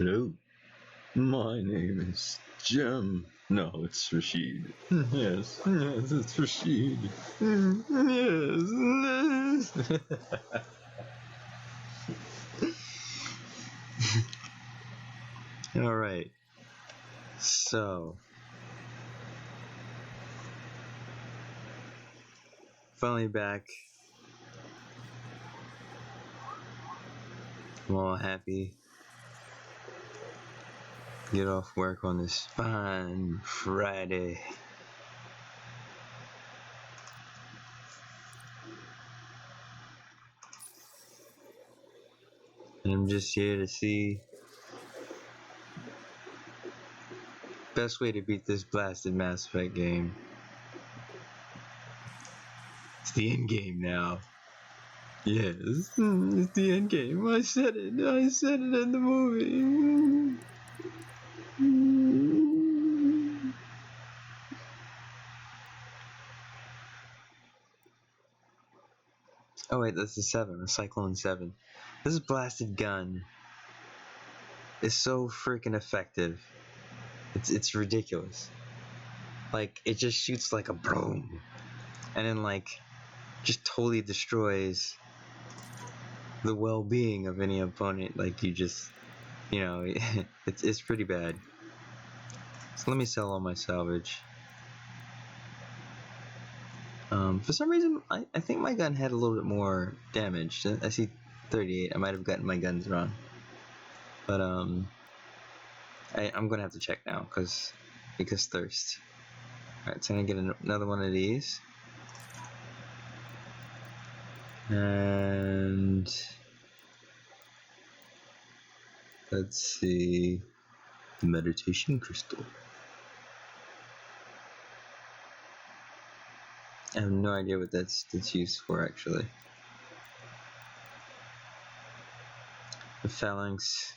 Hello, my name is Jim. No, it's Rashid. Yes, it's Rashid. Yes. All right. So, finally back. I'm all happy. Get off work on this fine Friday. And I'm just here to see best way to beat this blasted Mass Effect game. It's the end game now. Yes, it's the end game. I said it in the movie. Oh wait, that's the 7, the Cyclone 7. This blasted gun is so freaking effective. It's ridiculous. Like, it just shoots like a boom. And then, like, just totally destroys the well-being of any opponent. Like, you just, it's pretty bad. So let me sell all my salvage. For some reason, I think my gun had a little bit more damage. I see 38. I might have gotten my guns wrong. But, I'm gonna have to check now, because thirst. Alright, so I'm gonna get another one of these. And let's see, the meditation crystal. I have no idea what that's used for, actually. The phalanx.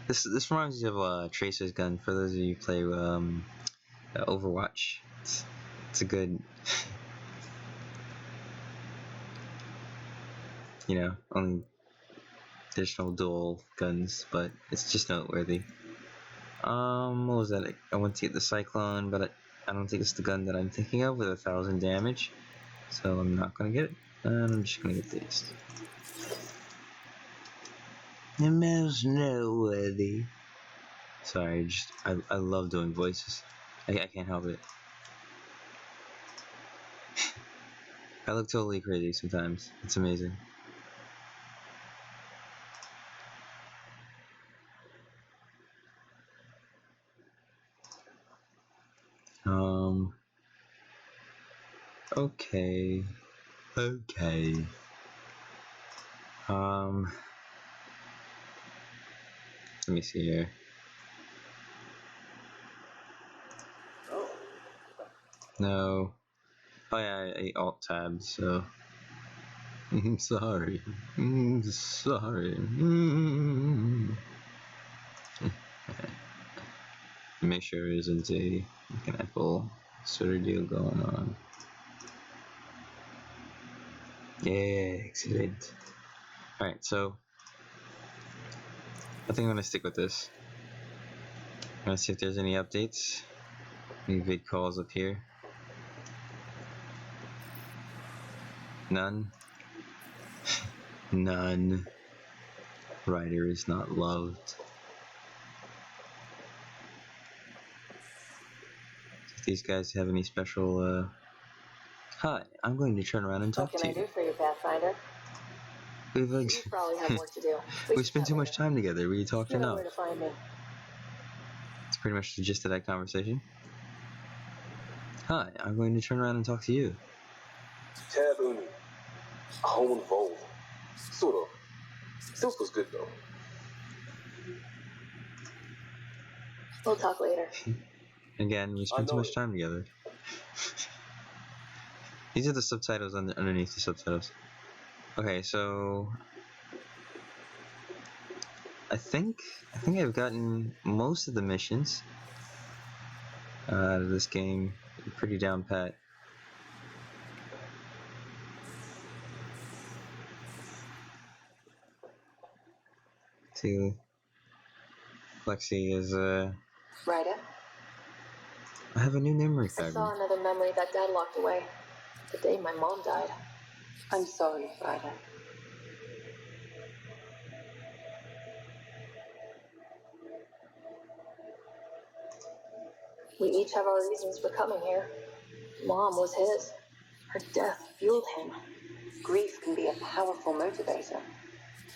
This reminds me of Tracer's gun. For those of you who play Overwatch, it's a good, only additional dual guns, but it's just noteworthy. What was that? I went to get the Cyclone, but I don't think it's the gun that I'm thinking of with 1,000 damage, so I'm not gonna get it. And I'm just gonna get these. It most noteworthy. Sorry, I love doing voices. I can't help it. I look totally crazy sometimes. It's amazing. Okay. Let me see here. No. Oh yeah, I ate Alt Tab, so. Sorry. Sorry. Make sure there isn't an Apple sort of deal going on. Yeah, excellent. Alright, so I think I'm gonna stick with this. I'm gonna see if there's any updates. Any vid calls up here. None. None. Ryder is not loved. If these guys have any special, Hi, I'm going to turn around and talk to you. What can I do for you, Pathfinder? You probably have work to do. We spend too much time together. We talked enough. Where to find me. It's pretty much the gist of that conversation. Hi, I'm going to turn around and talk to you. Tab Uni. Home involved. Sort of. Still feels good though. We'll talk later. Again, we spend too much time together. These are the subtitles underneath the subtitles. Okay, so I think I've gotten most of the missions out of this game pretty down pat. See, Lexi is, Ryder, I have a new memory I fiber. saw another memory that Dad locked away. The day my mom died. I'm sorry, Ryder. We each have our reasons for coming here. Mom was his. Her death fueled him. Grief can be a powerful motivator.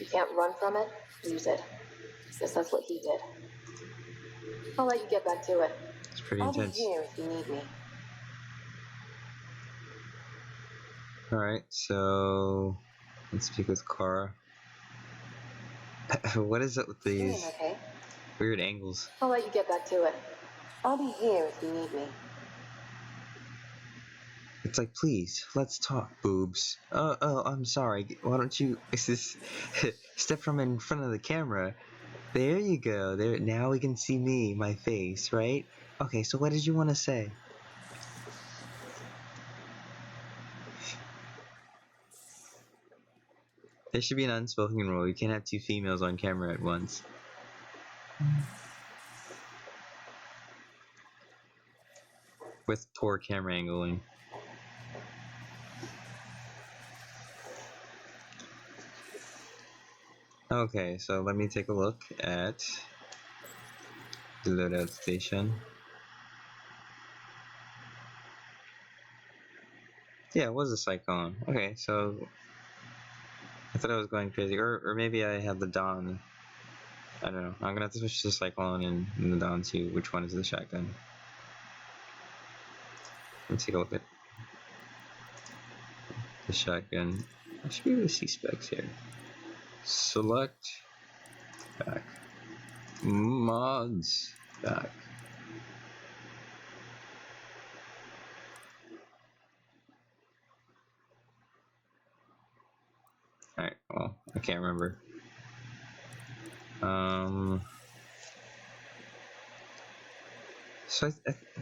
You can't run from it, use it. Guess that's what he did. I'll let you get back to it. It's pretty I'll be intense. here if you need me. Alright, so let's speak with Kara. What is it with Doing these okay? weird angles? I'll let you get back to it. I'll be here if you need me. It's like, please, let's talk, boobs. Oh, I'm sorry. Why don't you step from in front of the camera? There you go. There. Now we can see me, my face, right? Okay, so what did you want to say? There should be an unspoken rule. You can't have two females on camera at once. With poor camera angling. Okay, so let me take a look at the loadout station. Yeah, it was a Cyclone. Okay, so I thought I was going crazy, or maybe I have the Dawn. I don't know. I'm gonna have to switch to Cyclone and the Dawn to which one is the shotgun. Let's take a look at the shotgun. I should be able to see specs here. Select back. Mods back. Alright, well, I can't remember. So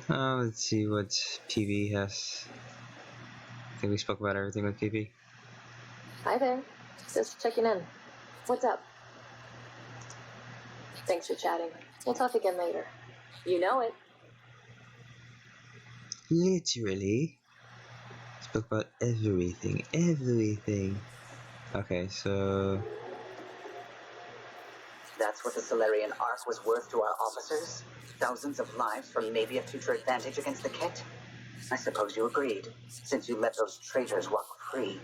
let's see what PB has. I think we spoke about everything with PB. Hi there. Just checking in. What's up? Thanks for chatting. We'll talk again later. You know it. Literally. Spoke about everything. Everything. Okay, so That's what the Solarian Ark was worth to our officers? Thousands of lives for maybe a future advantage against the Kett? I suppose you agreed, since you let those traitors walk free.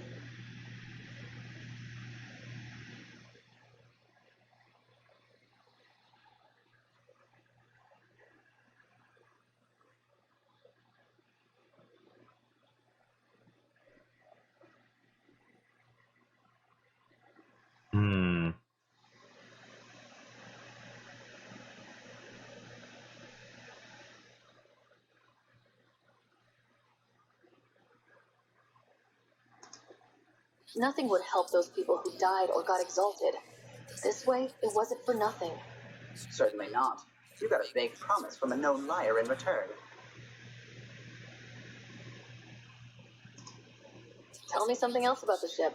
Nothing would help those people who died or got exalted. This way, it wasn't for nothing. Certainly not. You got a vague promise from a known liar in return. Tell me something else about the ship.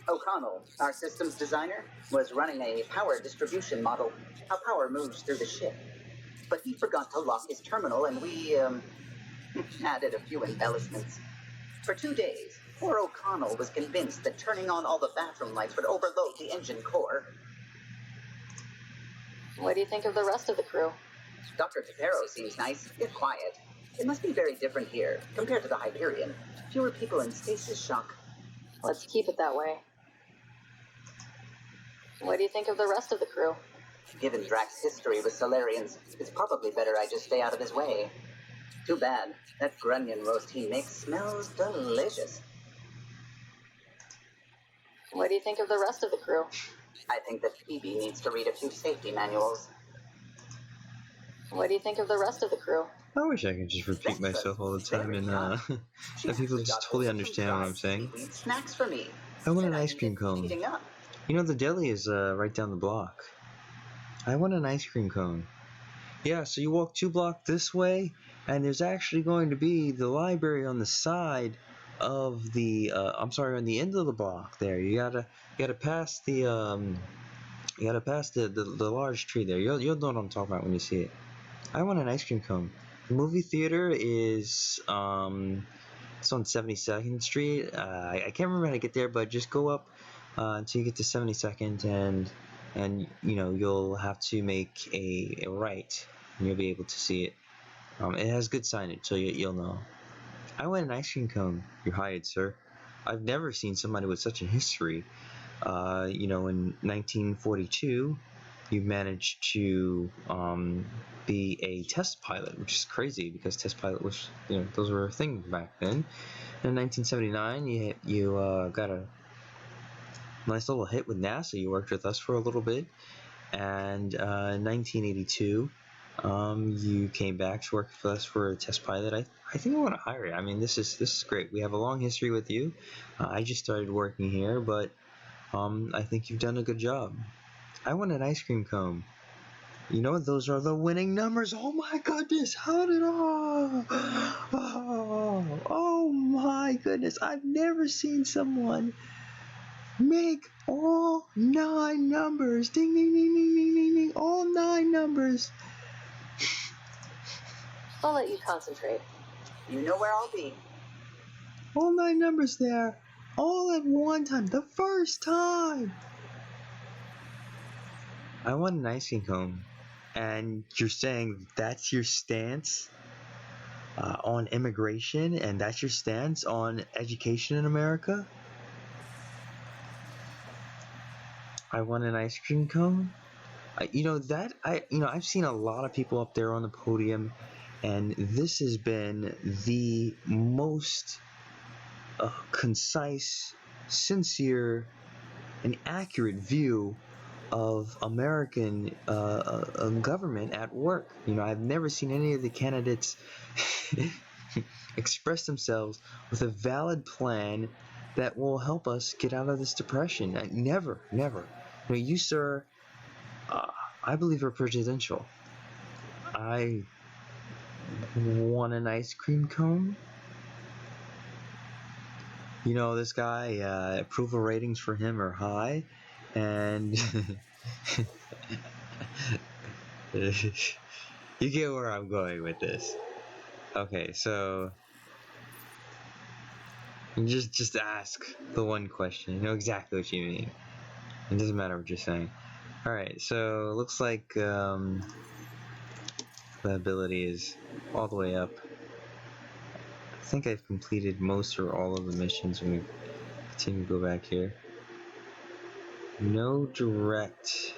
O'Connell, our systems designer, was running a power distribution model, how power moves through the ship. But he forgot to lock his terminal, and we, added a few embellishments. For 2 days, poor O'Connell was convinced that turning on all the bathroom lights would overload the engine core. What do you think of the rest of the crew? Dr. Tapero seems nice, if quiet. It must be very different here, compared to the Hyperion. Fewer people in stasis shock. Let's keep it that way. What do you think of the rest of the crew? Given Drax's history with Solarians, it's probably better I just stay out of his way. Too bad. That grunion roast he makes smells delicious. What do you think of the rest of the crew? I think that Phoebe needs to read a few safety manuals. What do you think of the rest of the crew? I wish I could just repeat myself all the time and that people just totally understand what I'm saying. Snacks for me. I want an ice cream cone. Eating up. You know, the deli is right down the block. I want an ice cream cone. Yeah, so you walk 2 blocks this way, and there's actually going to be the library on the side of the, on the end of the block there. You gotta pass the You gotta pass the large tree there. You'll know what I'm talking about when you see it. I want an ice cream cone. The movie theater is it's on 72nd Street. I can't remember how to get there, but just go up until you get to 72nd, and you know you'll have to make a right, and you'll be able to see it. It has good signage, so you'll know. I want an ice cream cone. You're hired, sir. I've never seen somebody with such a history. You know, in 1942, you managed to be a test pilot, which is crazy because test pilot was, you know, those were a thing back then. And in 1979, you got a nice little hit with NASA. You worked with us for a little bit, and in 1982, you came back to work with us for a test pilot. I think I want to hire you. I mean, this is great. We have a long history with you. I just started working here, but I think you've done a good job. I want an ice cream cone. You know, those are the winning numbers. Oh my goodness, how did oh my goodness, I've never seen someone make all 9 numbers. Ding ding ding ding ding ding ding, all 9 numbers. I'll let you concentrate. You know where I'll be. All 9 numbers there, all at one time, the first time. I want an ice cream cone. And you're saying that's your stance on immigration, and that's your stance on education in America? I want an ice cream cone. I've seen a lot of people up there on the podium, and this has been the most concise, sincere, and accurate view of American government at work. You know, I've never seen any of the candidates express themselves with a valid plan that will help us get out of this depression. Never. You know, you, sir, I believe are presidential. I want an ice cream cone. You know, this guy, approval ratings for him are high, and you get where I'm going with this. Okay, so just ask the one question. You know exactly what you mean. It doesn't matter what you're saying. Alright, so it looks like the ability is all the way up. I think I've completed most or all of the missions. When we continue to go back here. No direct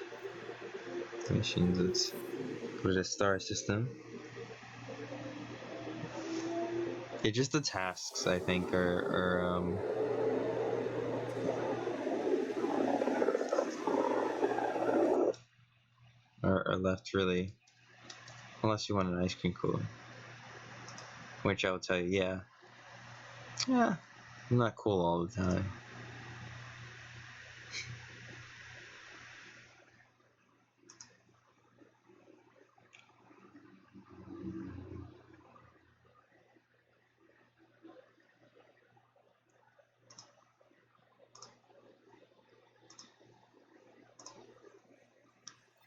missions. Let's go to the star system. Yeah, just the tasks, I think, are left, really. Unless you want an ice cream cooler. Which I will tell you, yeah, I'm not cool all the time.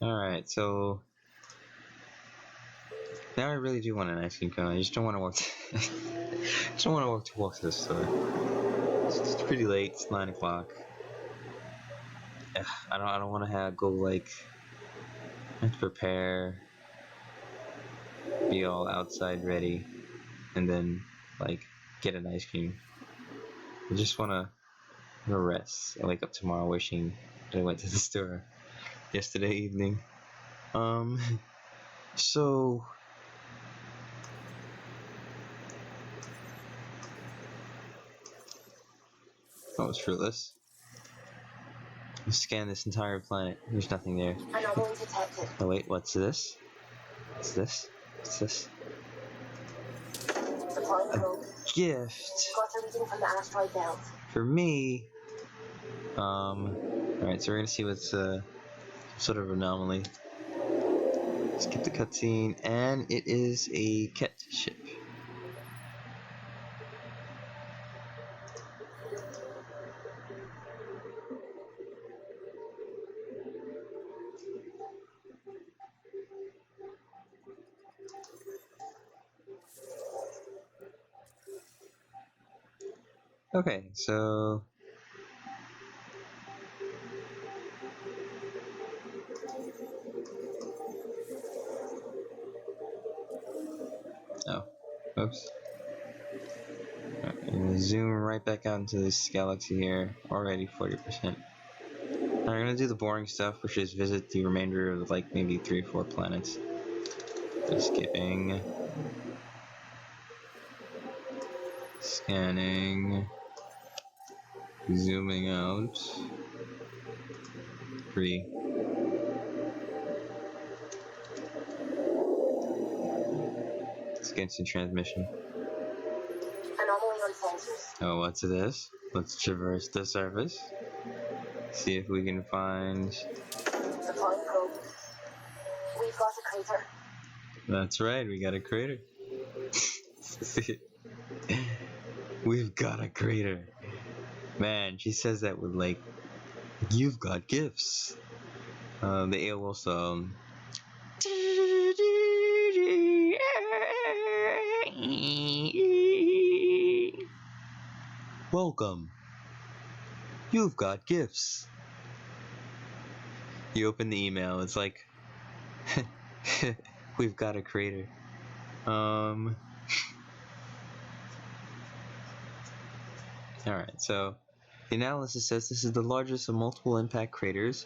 Alright, so now I really do want an ice cream cone. I just don't want to walk to walk to the store. It's pretty late. It's 9 o'clock. I don't want to go like I have to prepare, be all outside ready, and then like get an ice cream. I just want to rest. I wake up tomorrow wishing that I went to the store yesterday evening. So that was fruitless. You scan this entire planet. There's nothing there. Anomaly detected. Oh wait, what's this? What's this? What's this? Supplying code. Gift Got a reading from the asteroid belt. for me. Alright, so we're gonna see what's some sort of anomaly. Skip the cutscene, and it is a Ket ship. Okay, so oh, oops. Alright, I'm gonna zoom right back out into this galaxy here. Already 40%. I'm gonna do the boring stuff, which is visit the remainder of like maybe 3 or 4 planets. Just skipping, scanning, zooming out. 3. Let's get some transmission. Anomaly on sensors. Oh, what's this? Let's traverse the surface. See if we can find. Deploying probe. We've got a crater. That's right, we got a crater. We've got a crater. Man, she says that with like, you've got gifts. The AOL song. Welcome. You've got gifts. You open the email, it's like, we've got a crater. Alright, so the analysis says this is the largest of multiple impact craters,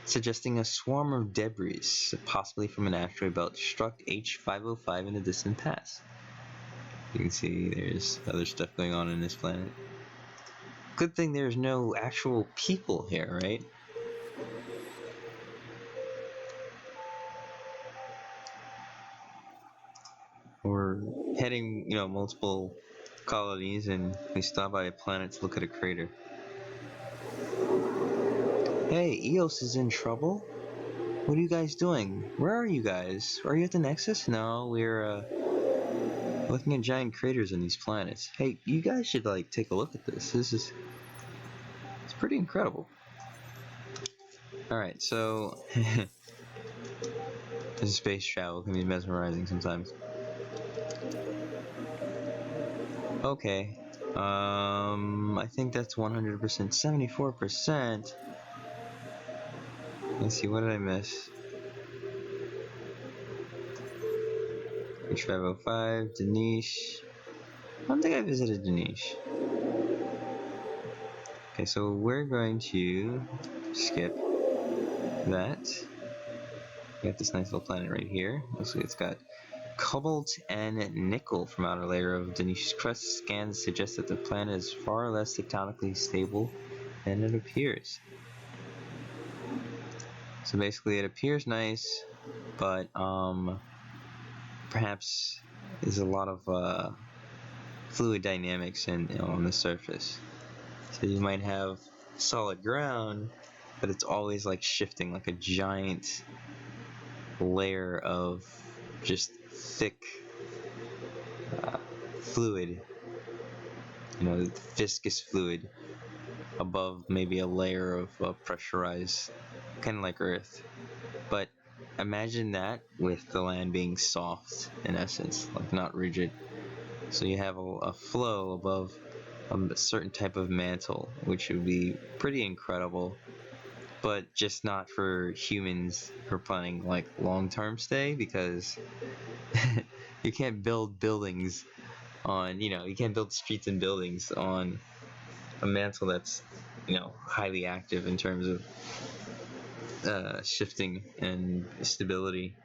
suggesting a swarm of debris, possibly from an asteroid belt, struck H505 in a distant past. You can see there's other stuff going on in this planet. Good thing there's no actual people here, right? We're heading, multiple colonies, and we stop by a planet to look at a crater. Hey, Eos is in trouble? What are you guys doing? Where are you guys? Are you at the Nexus? No, we're looking at giant craters on these planets. Hey, you guys should take a look at this. It's pretty incredible. Alright, so this space travel can be mesmerizing sometimes. Okay. I think that's 100%, 74%. Let's see, what did I miss? H505, Danish. I don't think I visited Danish. Okay, so we're going to skip that. We got this nice little planet right here. Looks like it's got cobalt and nickel from outer layer of Denish's crust. Scans suggest that the planet is far less tectonically stable than it appears. So basically it appears nice, but perhaps there's a lot of fluid dynamics on the surface. So you might have solid ground, but it's always like shifting, like a giant layer of just thick fluid, viscous fluid above maybe a layer of pressurized, kind of like Earth. But imagine that with the land being soft in essence, like not rigid. So you have a flow above a certain type of mantle, which would be pretty incredible, but just not for humans who are planning like long-term stay, because you can't build buildings on, you can't build streets and buildings on a mantle that's, highly active in terms of shifting and stability.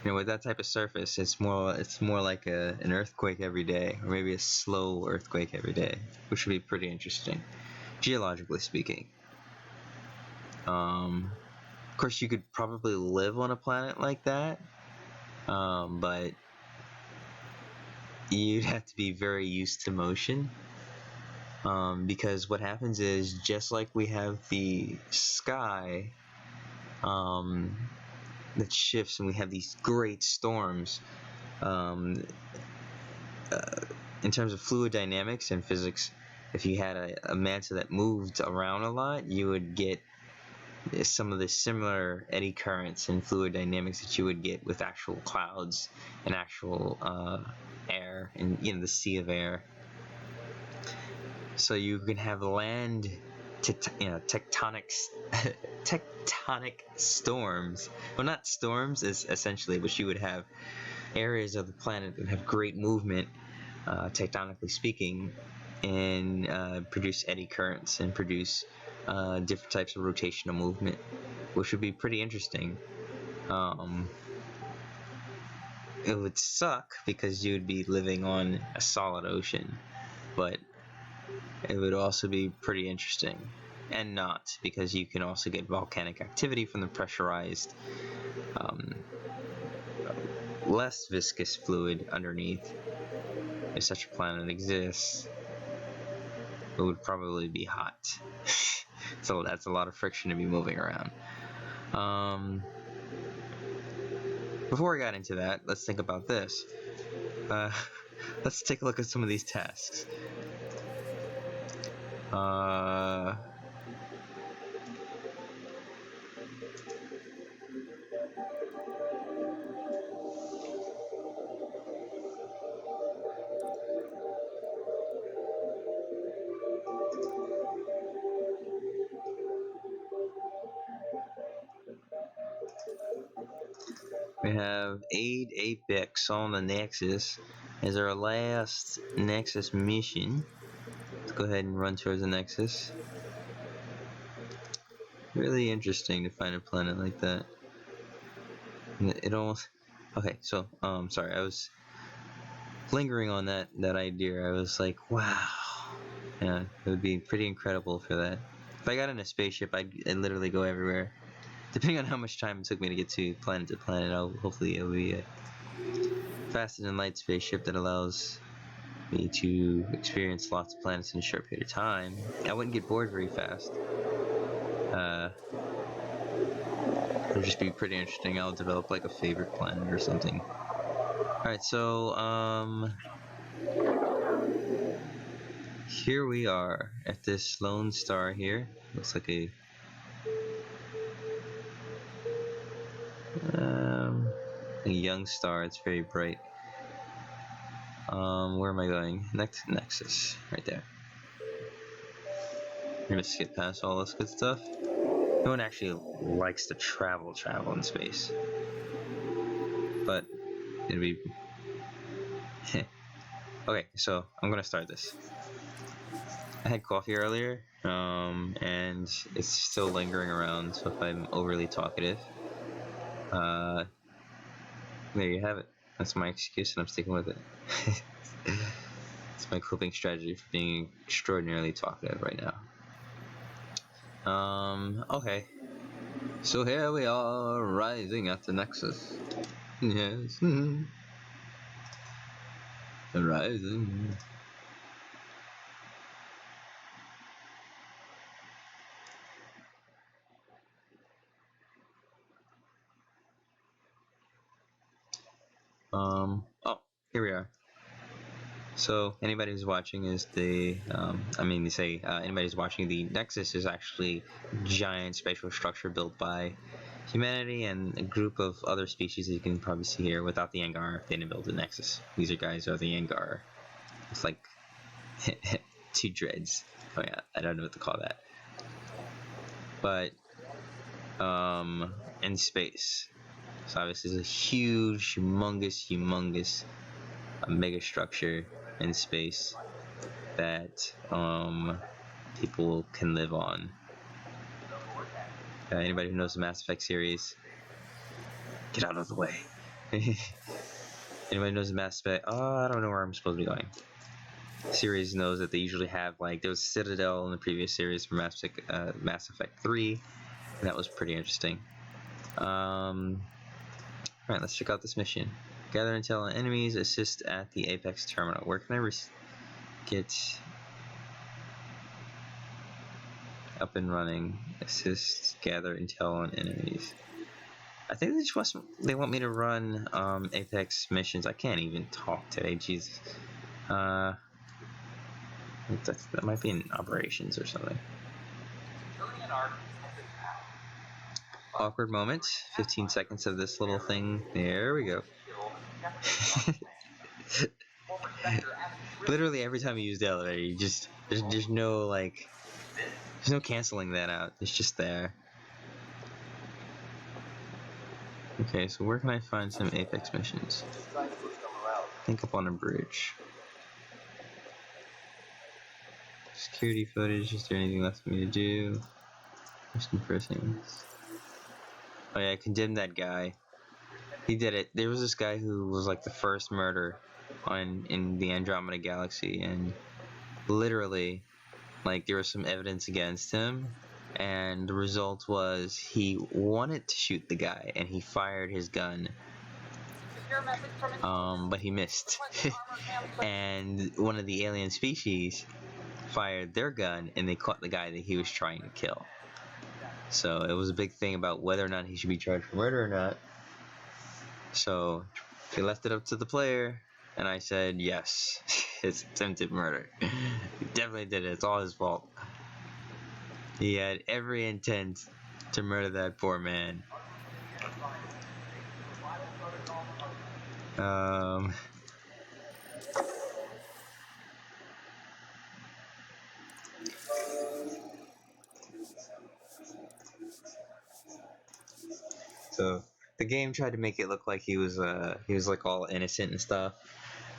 With that type of surface, it's more like an earthquake every day, or maybe a slow earthquake every day, which would be pretty interesting, geologically speaking. Of course, you could probably live on a planet like that, but you'd have to be very used to motion, because what happens is, just like we have the sky that shifts and we have these great storms, in terms of fluid dynamics and physics, if you had a mantle that moved around a lot, you would get some of the similar eddy currents and fluid dynamics that you would get with actual clouds and actual air and the sea of air. So you can have land tectonic storms. Well, not storms is essentially, but you would have areas of the planet that have great movement, tectonically speaking, and produce eddy currents and produce different types of rotational movement, which would be pretty interesting. It would suck because you would be living on a solid ocean, but it would also be pretty interesting. And not, because you can also get volcanic activity from the pressurized, less viscous fluid underneath. If such a planet exists, it would probably be hot. So that's a lot of friction to be moving around. Before we got into that, let's think about this. Let's take a look at some of these tasks. We have aid Apex on the Nexus as our last Nexus mission. Let's go ahead and run towards the Nexus. Really interesting to find a planet like that. It almost... Okay, so, sorry, I was lingering on that idea. I was like, wow. Yeah, it would be pretty incredible for that. If I got in a spaceship, I'd literally go everywhere. Depending on how much time it took me to get to planet, hopefully it'll be a faster than light spaceship that allows me to experience lots of planets in a short period of time. I wouldn't get bored very fast. It'll just be pretty interesting. I'll develop like a favorite planet or something. Alright, so here we are at this lone star here. Looks like a young star. It's very bright. Where am I going? Nexus, right there. I'm gonna skip past all this good stuff. No one actually likes to travel in space, but it'd be okay. So I'm gonna start this. I had coffee earlier, and it's still lingering around. So if I'm overly talkative, there you have it. That's my excuse, and I'm sticking with it. It's my coping strategy for being extraordinarily talkative right now. Okay. So here we are, rising at the Nexus. Yes. Rising. Oh, here we are. So anybody who's watching is anybody who's watching the Nexus is actually a giant spatial structure built by humanity and a group of other species that you can probably see here. Without the Angar, they didn't build the Nexus. These guys are the Angar. It's like two dreads. Oh yeah, I don't know what to call that. But in space. So obviously it's a huge, humongous mega structure in space that people can live on. Anybody who knows the Mass Effect series, get out of the way. Anybody who knows the Mass Effect, I don't know where I'm supposed to be going. Series knows that they usually have, like, there was Citadel in the previous series for Mass Effect 3, and that was pretty interesting. Alright, let's check out this mission. Gather intel on enemies, assist at the Apex terminal. Where can I get up and running? Assist, gather intel on enemies. I think they want me to run Apex missions. I can't even talk today, Jesus. That might be in operations or something. awkward moment. 15 seconds of this little thing. There we go. Literally every time you use the elevator, you just there's no like there's no canceling that out. It's just there. Okay, so where can I find some Apex missions? I think up on a bridge. Security footage. Is there anything left for me to do? First things. Oh yeah, I condemned that guy. He did it. There was this guy who was like the first murder in the Andromeda Galaxy, and literally, like, there was some evidence against him, and the result was he wanted to shoot the guy, and he fired his gun. But he missed. And one of the alien species fired their gun, and they caught the guy that he was trying to kill. So it was a big thing about whether or not he should be charged for murder or not. So they left it up to the player, and I said yes, it's attempted murder. He definitely did it. It's all his fault. He had every intent to murder that poor man. So the game tried to make it look like he was like all innocent and stuff.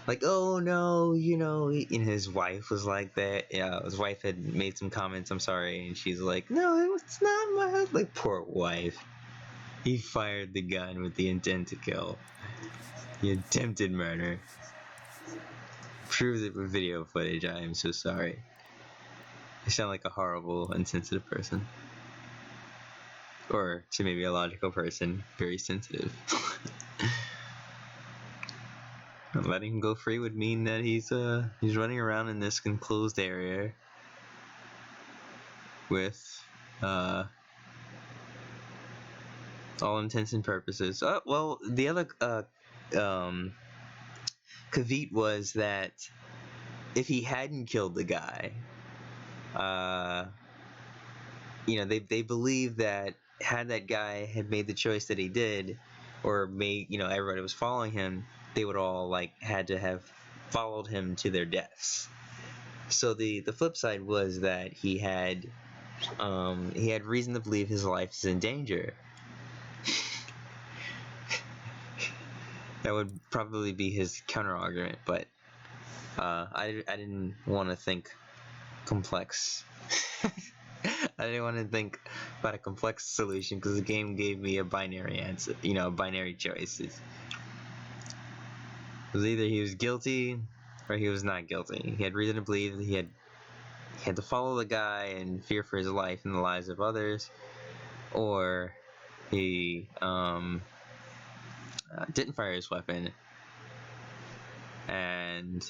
Like, oh no, you know, his wife was like that. Yeah, his wife had made some comments, I'm sorry, and she's like, no, it's not my husband. Like, poor wife. He fired the gun with the intent to kill. He attempted murder. Proves it with video footage. I am so sorry. I sound like a horrible, insensitive person. Or to maybe a logical person, very sensitive. Letting him go free would mean that he's running around in this enclosed area with all intents and purposes. Well, the other caveat was that if he hadn't killed the guy, they believe that had that guy had made the choice that he did, or everybody was following him, they would all had to have followed him to their deaths. So the flip side was that he had reason to believe his life is in danger. That would probably be his counter argument, but I didn't want to think complex. I didn't want to think about a complex solution because the game gave me a binary answer, binary choices. It was either he was guilty or he was not guilty. He had reason to believe that he had to follow the guy and fear for his life and the lives of others, or he didn't fire his weapon, and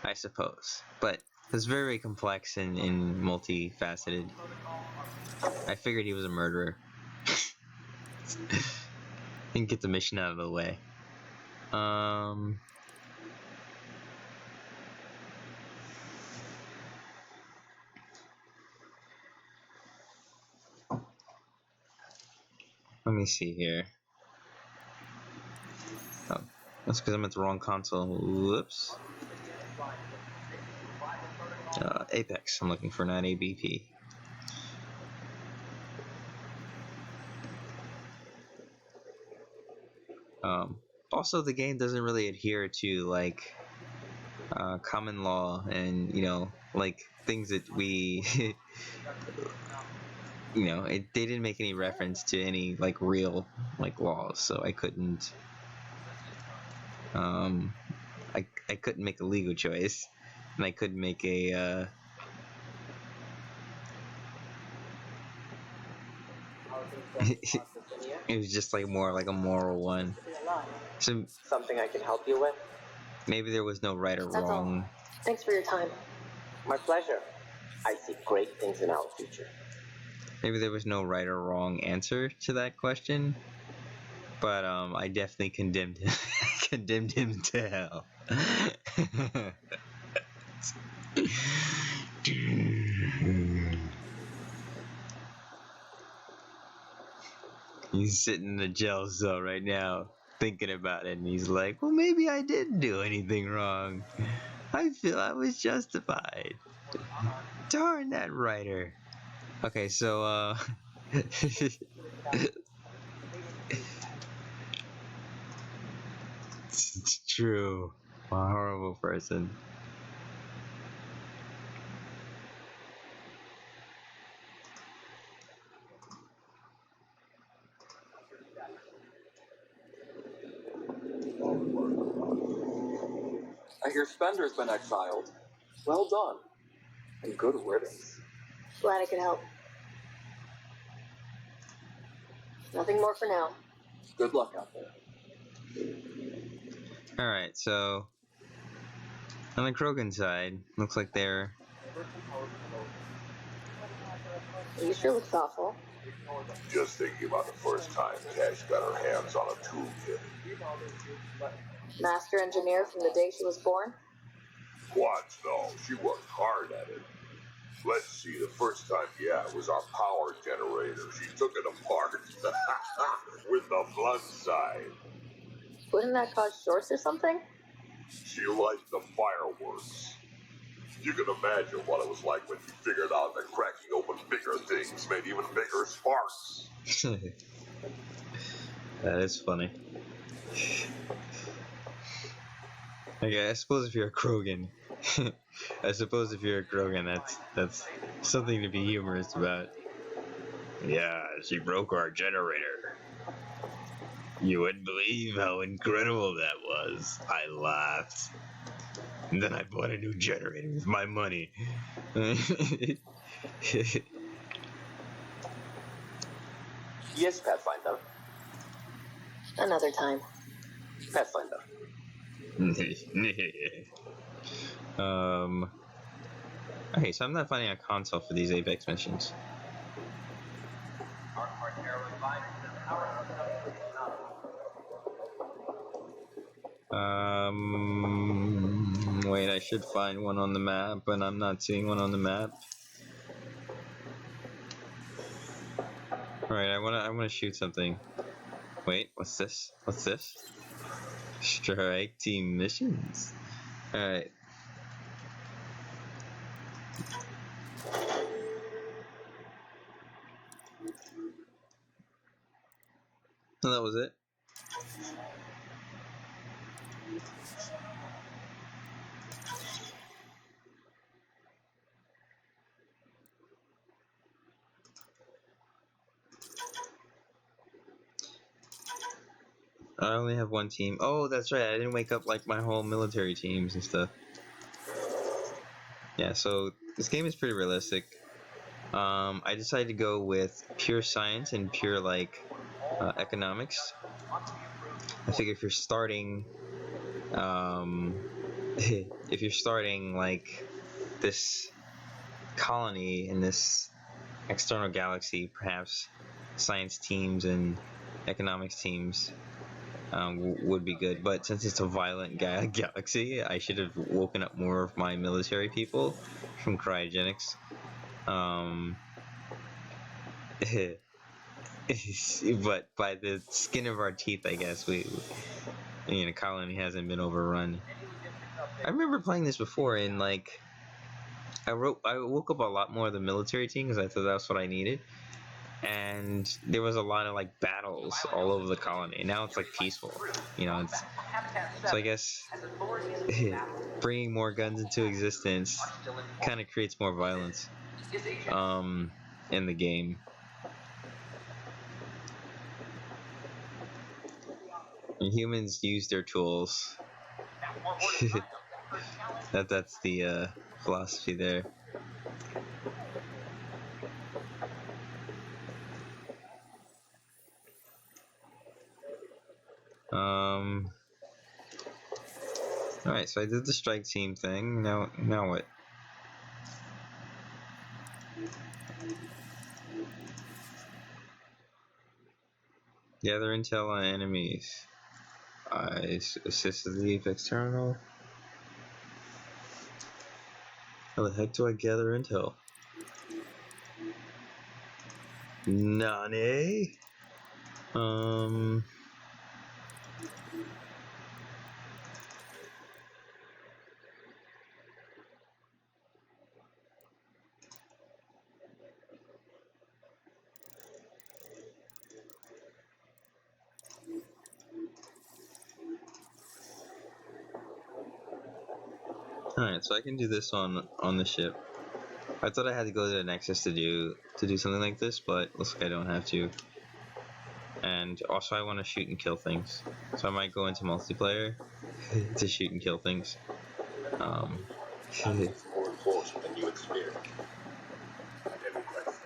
I suppose. But it's very, very complex and multifaceted. I figured he was a murderer. And get the mission out of the way. Let me see here. Oh, that's because I'm at the wrong console. Whoops. Apex. I'm looking for, not ABP. Also, the game doesn't really adhere to common law and things that we they didn't make any reference to any real laws, so I couldn't I couldn't make a legal choice, and I couldn't make a it was just more like a moral one. So Something I can help you with? maybe there was no right or That's all. wrong. Thanks for your time. My pleasure. I see great things in our future. Maybe there was no right or wrong answer to that question, but I definitely condemned him. Condemned him to hell. He's sitting in the jail cell right now, thinking about it, and he's like, well, maybe I didn't do anything wrong. I feel I was justified. Darn that writer. Okay, so, it's true. A horrible person. I hear Spender's been exiled. Well done. And good riddance. Glad I could help. Nothing more for now. Good luck out there. Alright, so on the Krogan side, looks like they're... You sure look thoughtful. Just thinking about the first time Cash got her hands on a toolkit. Master engineer from the day she was born. What? No, she worked hard at it. Let's see, the first time, it was our power generator. She took it apart with the blood side. Wouldn't that cause shorts or something? She liked the fireworks. You can imagine what it was like when she figured out that cracking open bigger things made even bigger sparks. That is funny. Okay, I suppose if you're a Krogan, that's something to be humorous about. Yeah, she broke our generator. You wouldn't believe how incredible that was. I laughed. And then I bought a new generator with my money. Yes, Pathfinder. Another time. Pathfinder. Okay, so I'm not finding a console for these Apex missions. Wait, I should find one on the map, but I'm not seeing one on the map. Alright, I wanna shoot something. Wait, what's this? What's this? Strike team missions. Alright. So that was it. I only have one team. Oh, that's right. I didn't wake up like my whole military teams and stuff. Yeah, so this game is pretty realistic. I decided to go with pure science and pure economics. I figure if you're starting, if you're starting like this colony in this external galaxy, perhaps science teams and economics teams would be good. But since it's a violent galaxy, I should have woken up more of my military people from cryogenics. But by the skin of our teeth, I guess colony hasn't been overrun. I remember playing this before, and I woke up a lot more of the military team because I thought that's what I needed. And there was a lot of battles all over the colony. And now it's peaceful, so I guess bringing more guns into existence kind of creates more violence in the game. And humans use their tools. That's the philosophy there. Alright, so I did the strike team thing. Now what? Gather intel on enemies. I assist the Apex terminal. How the heck do I gather intel? Nane? Um. Alright, so I can do this on the ship. I thought I had to go to the Nexus to do something like this, but looks like I don't have to. And also I want to shoot and kill things, so I might go into multiplayer to shoot and kill things. I need some more enforcement than you expect. Every place.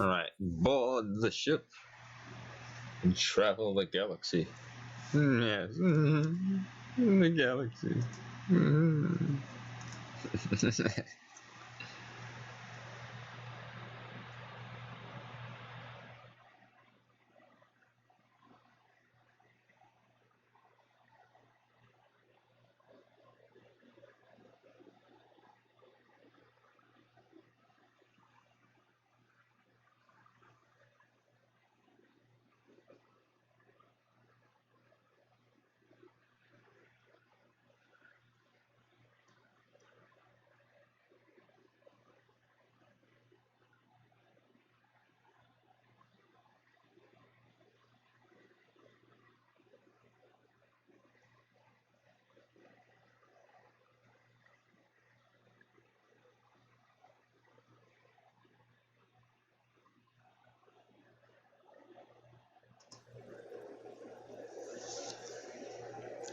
Alright, board the ship and travel the galaxy. Yes, the galaxy.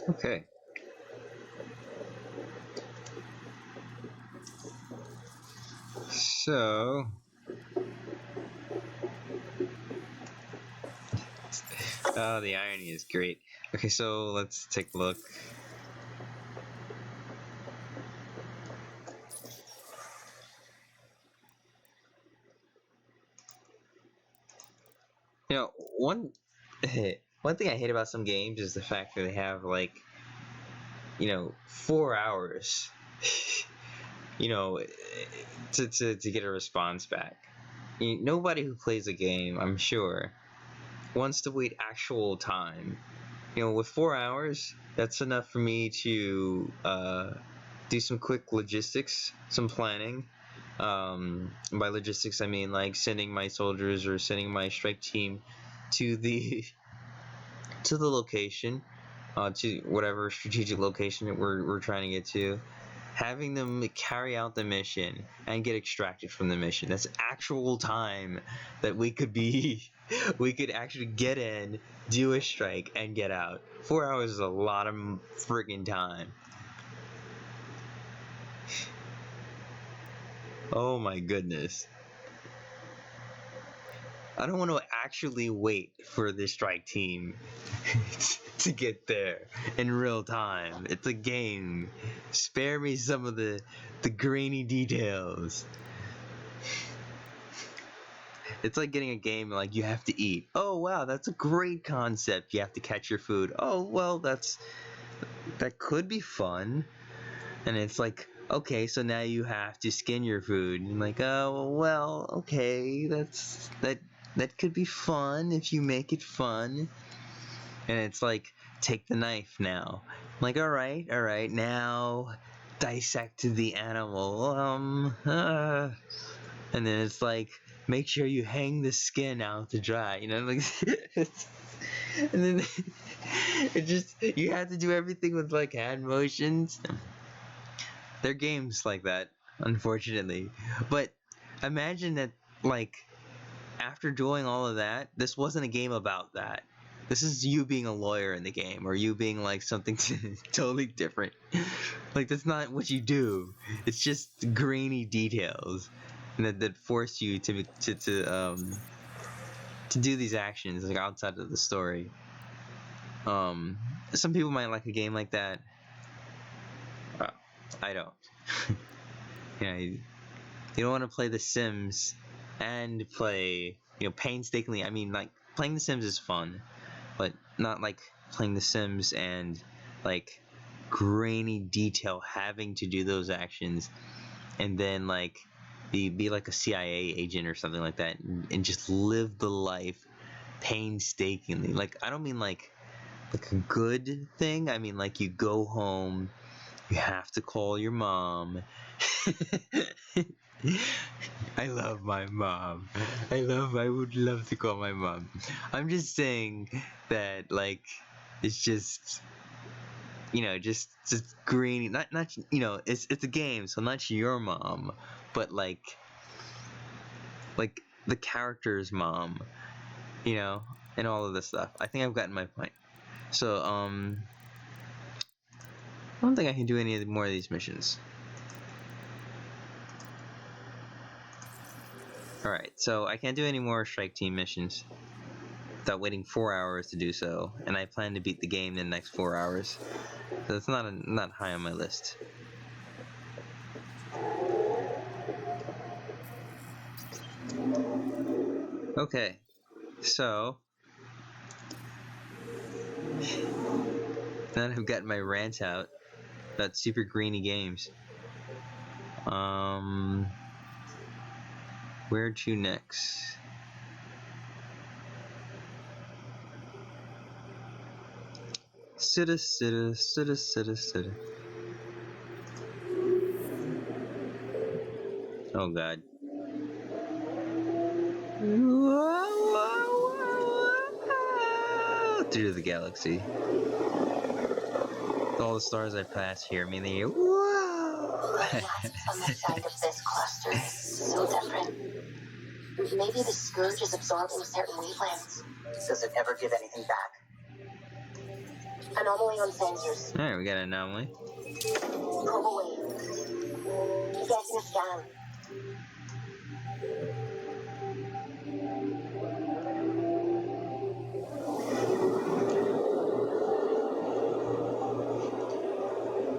Okay. So, oh, the irony is great. Okay, so let's take a look. You know, one thing I hate about some games is the fact that they have like, 4 hours, you know, to get a response back. Nobody who plays a game, I'm sure, wants to wait actual time. With 4 hours, that's enough for me to do some quick logistics, some planning. By logistics, I mean like sending my soldiers or sending my strike team to the location, to whatever strategic location that we're trying to get to, having them carry out the mission and get extracted from the mission. That's actual time that we could actually get in, do a strike, and get out. 4 hours is a lot of friggin' time. Oh my goodness. I don't want to actually wait for the strike team to get there in real time. It's a game. Spare me some of the grainy details. It's like getting a game like you have to eat. Oh wow, that's a great concept. You have to catch your food. Oh well, that could be fun. And it's like, okay, so now you have to skin your food. And I'm like, oh well, okay, that could be fun if you make it fun. And it's like, take the knife now. I'm like, all right, now dissect the animal. And then it's like, make sure you hang the skin out to dry. Like, and then you have to do everything with like hand motions. There are games like that, unfortunately. But imagine that, like, after doing all of that, this wasn't a game about that. This is you being a lawyer in the game, or you being like something totally different. Like, that's not what you do. It's just grainy details that force you to do these actions like outside of the story. Some people might like a game like that. I don't. You don't want to play The Sims and play, painstakingly. I mean, like, playing The Sims is fun, but not like playing The Sims and like grainy detail having to do those actions, and then like be like a CIA agent or something like that, and just live the life painstakingly. Like I don't mean like a good thing. I mean like you go home, you have to call your mom. I love my mom. I would love to call my mom. I'm just saying that like it's just just grainy. Not it's a game, so not your mom, but like the character's mom, and all of this stuff. I think I've gotten my point. So I don't think I can do any more of these missions. Alright, so I can't do any more strike team missions without waiting 4 hours to do so, and I plan to beat the game in the next 4 hours. So it's not high on my list. Okay, so now that I've gotten my rant out about super grainy games, where to next? Sitta. Oh god. Through the galaxy. All the stars I pass here mean they whoa. The light on the side of this cluster is so different. Maybe the scourge is absorbing certain wavelengths. Does it ever give anything back? Anomaly on sensors. Alright, we got an anomaly. Probe away. Getting a scan.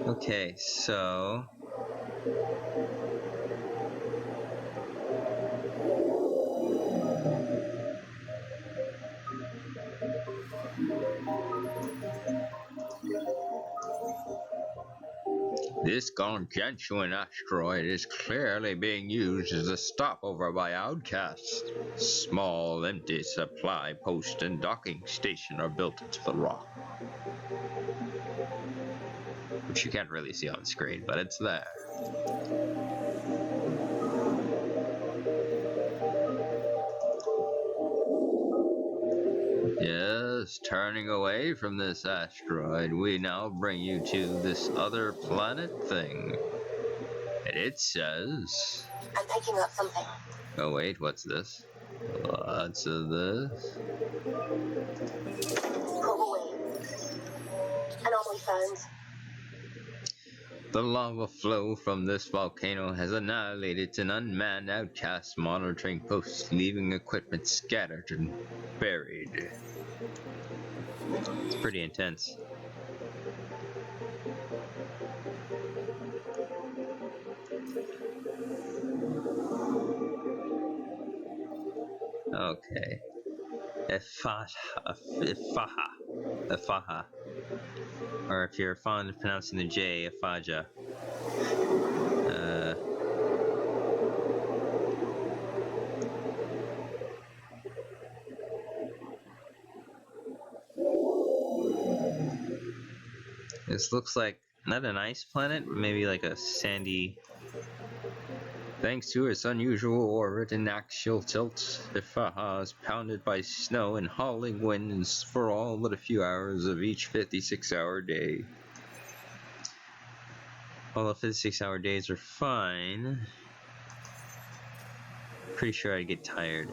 Okay, so this gargantuan asteroid is clearly being used as a stopover by outcasts. Small, empty supply post and docking station are built into the rock, which you can't really see on screen, but it's there. Yes, turning away from this asteroid, we now bring you to this other planet thing. And it says... I'm picking up something. Oh wait, what's this? What's this? Probe away. Anomaly found. The lava flow from this volcano has annihilated an unmanned outcast monitoring post, leaving equipment scattered and buried. It's pretty intense. Okay. Efaha. Or if you're fond of pronouncing the J, Efaja. This looks like not an ice planet, but maybe like a sandy. Thanks to its unusual orbit and axial tilt, Efaha is pounded by snow and howling winds for all but a few hours of each 56-hour day. Although 56-hour days are fine, pretty sure I'd get tired.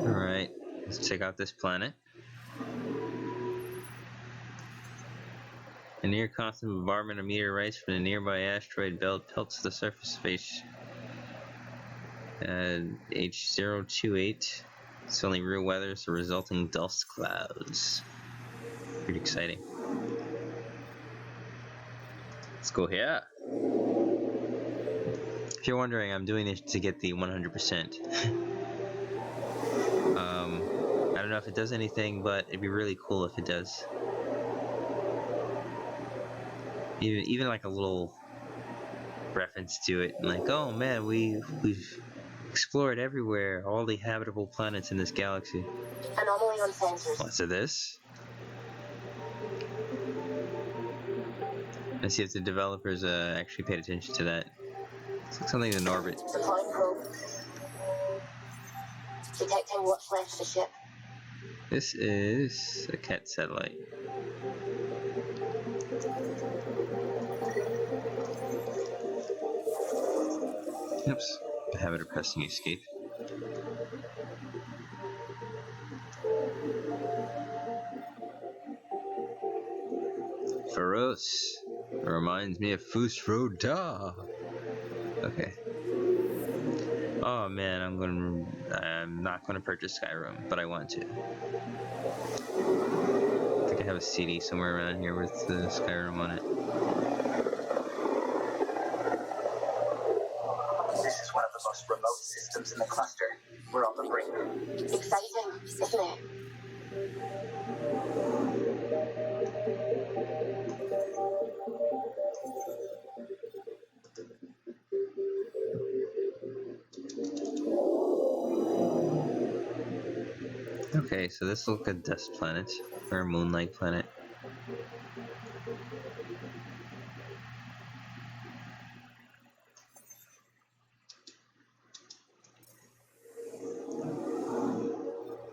Alright, let's check out this planet. A near constant bombardment of meteorites from the nearby asteroid belt pelts the surface face. H028. It's only real weather, so resulting dust clouds. Pretty exciting. Let's go here. If you're wondering, I'm doing this to get the 100%. I don't know if it does anything, but it'd be really cool if it does. Even like a little reference to it, like, oh man, we've explored everywhere, all the habitable planets in this galaxy. Anomaly on sensors. What's this? Let's see if the developers actually paid attention to that. It's like something in orbit. Supply probe. Detecting what's left of the ship. This is a CAT satellite. Oops. The habit of pressing escape. Feroz. Reminds me of Fusroda. Okay. Oh man, I'm not gonna purchase Skyrim, but I want to. I think I have a CD somewhere around here with Skyrim on it. This is one of the most remote systems in the cluster. We're on the brink. Exciting, isn't it? Okay, so this looks like a dust planet, or a moon-like planet.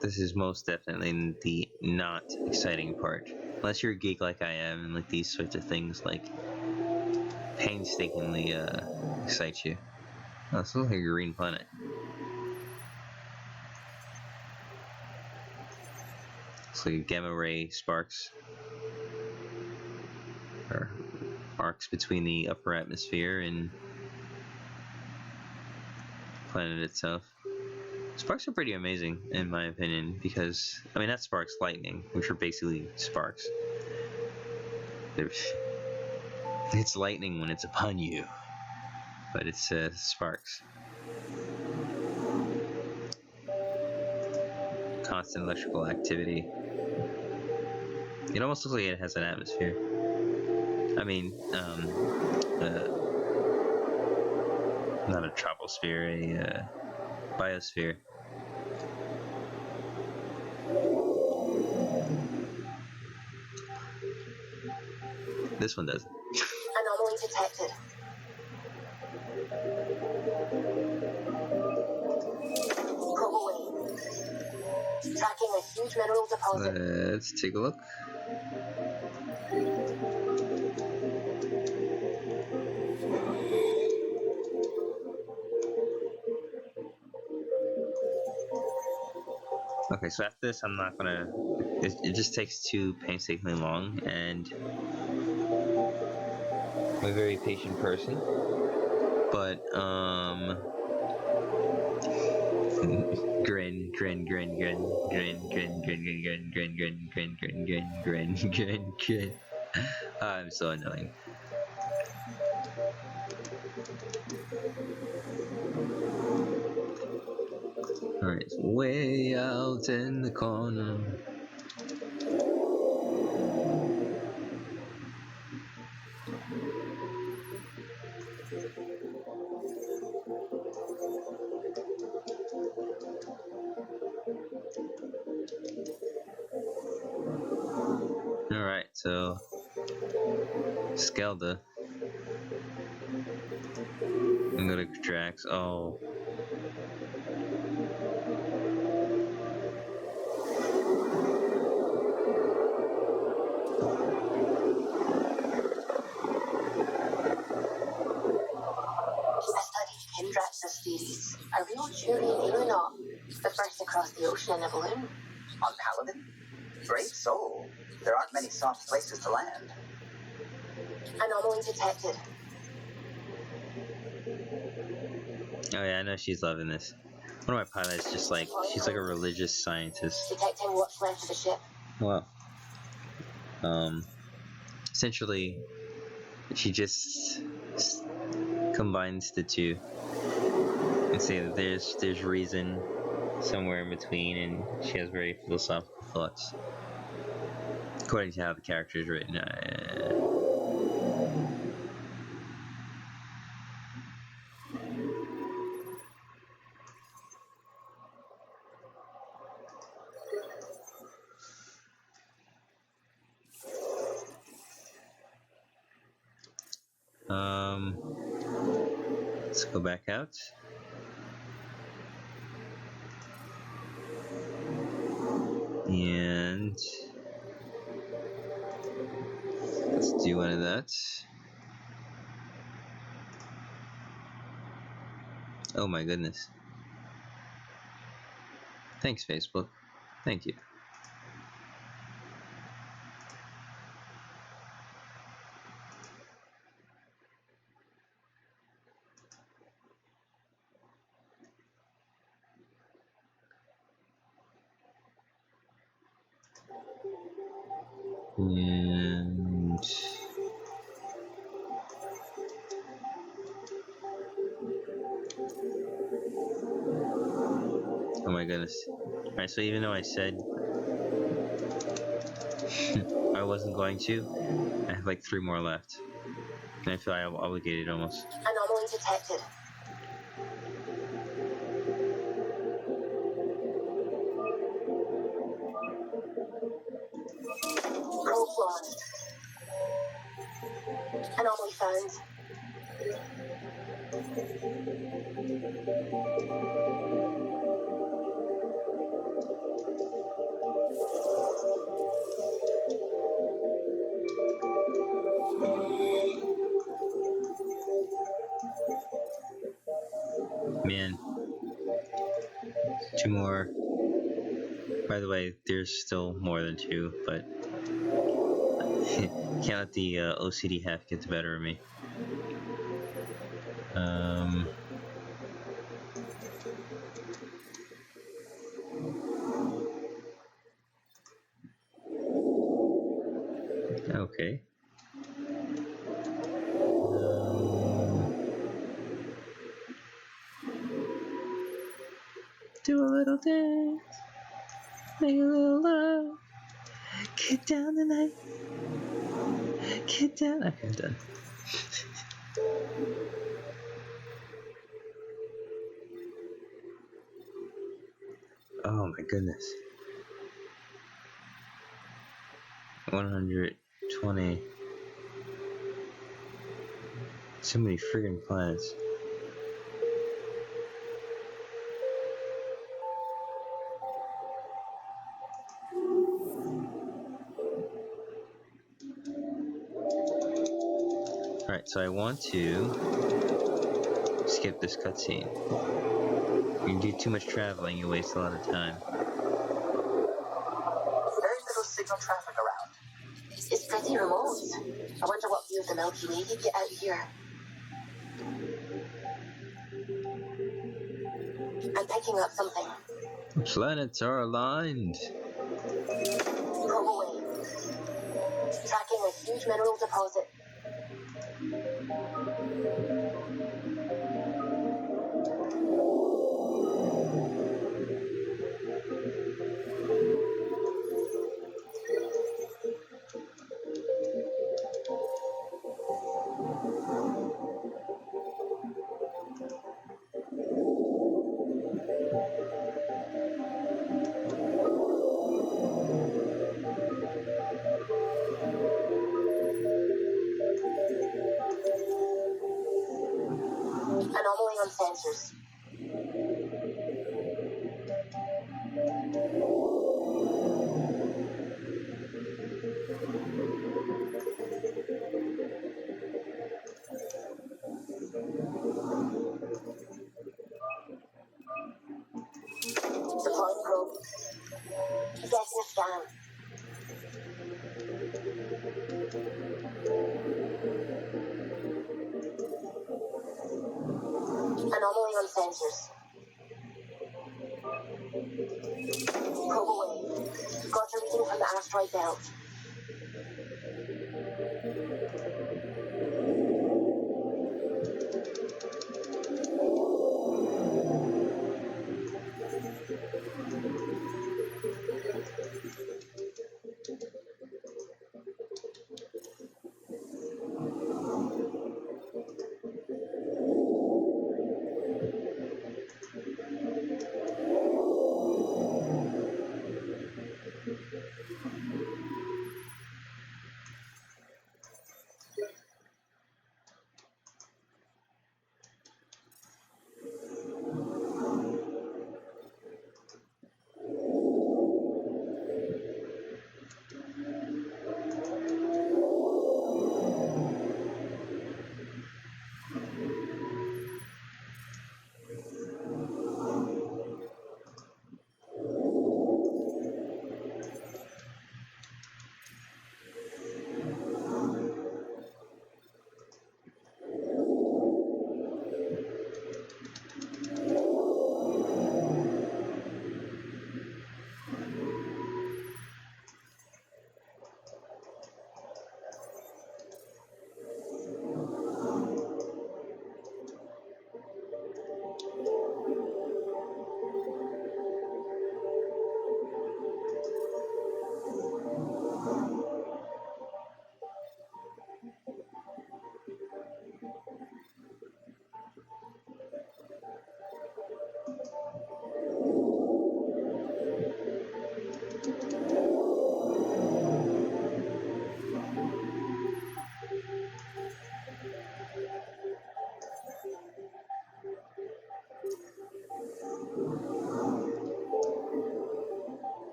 This is most definitely the not exciting part. Unless you're a geek like I am, and like these sorts of things like painstakingly excite you. Oh, this looks like a green planet. Looks like gamma ray sparks, or arcs between the upper atmosphere and the planet itself. Sparks are pretty amazing, in my opinion, because, I mean, that sparks lightning, which are basically sparks. It's lightning when it's upon you, but it's sparks. Constant electrical activity. It almost looks like it has an atmosphere. I mean, not a troposphere, a biosphere. This one doesn't. Anomaly detected. Probe away. Tracking a huge mineral deposit. Let's take a look. Okay, so after this, I'm not gonna. It just takes too painstakingly long, and I'm a very patient person. But grin, grin, grin, grin, grin, grin, grin, grin, grin, grin, grin, grin, grin, grin, grin, grin. I'm so annoying. Alright, it's way out in the corner. Alright, so Skelda. I'm gonna Drax. Oh. Drax's theories. A real journey, aeronaut. The first across the ocean in a balloon. On Paladin? Brave soul. There aren't many soft places to land. Anomaly detected. Oh yeah, I know she's loving this. One of my pilots just like, she's like a religious scientist. Detecting what's left of the ship. Well, essentially, she just combines the two and say that there's reason somewhere in between, and she has very philosophical thoughts, according to how the character is written. Let's go back out. And let's do one of that. Oh my goodness. Thanks, Facebook. Thank you. And oh my goodness. Alright, so even though I said I wasn't going to, I have like 3 more left. And I feel I'm obligated almost. Anomaly detected. Probe launched. Anomaly found. Man. 2 more. By the way, there's still more than 2, but can't let the OCD half get the better of me. Okay. Do a little dance, make a little love, get down tonight, get down. Okay, I'm done. Oh my goodness. 120. So many friggin' planets. Alright, so I want to skip this cutscene. You do too much traveling, you waste a lot of time. Very little signal traffic around. It's pretty remote. I wonder what view of the Milky Way you get out here. I'm picking up something. Planets are aligned. Probe away. Tracking a huge mineral deposit. Anomaly on sensors. Deploying probe. Getting a scan. Anomaly on sensors. Probe away. Got a reading from the asteroid belt.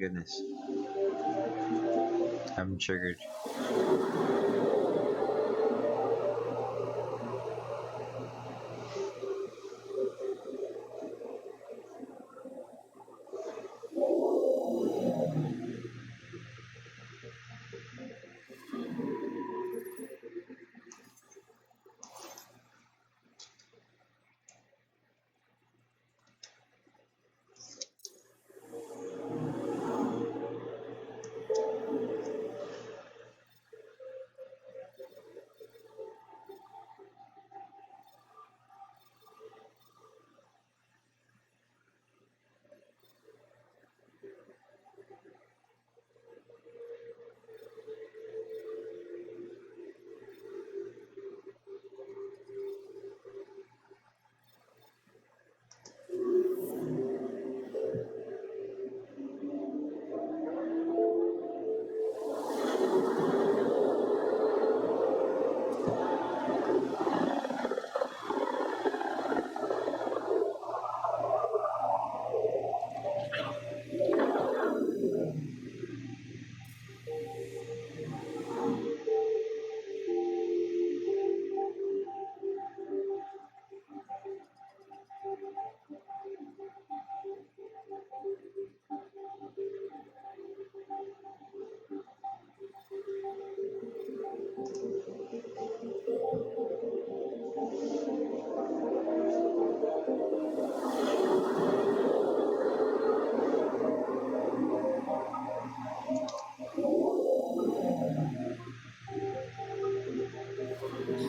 goodness. I'm triggered.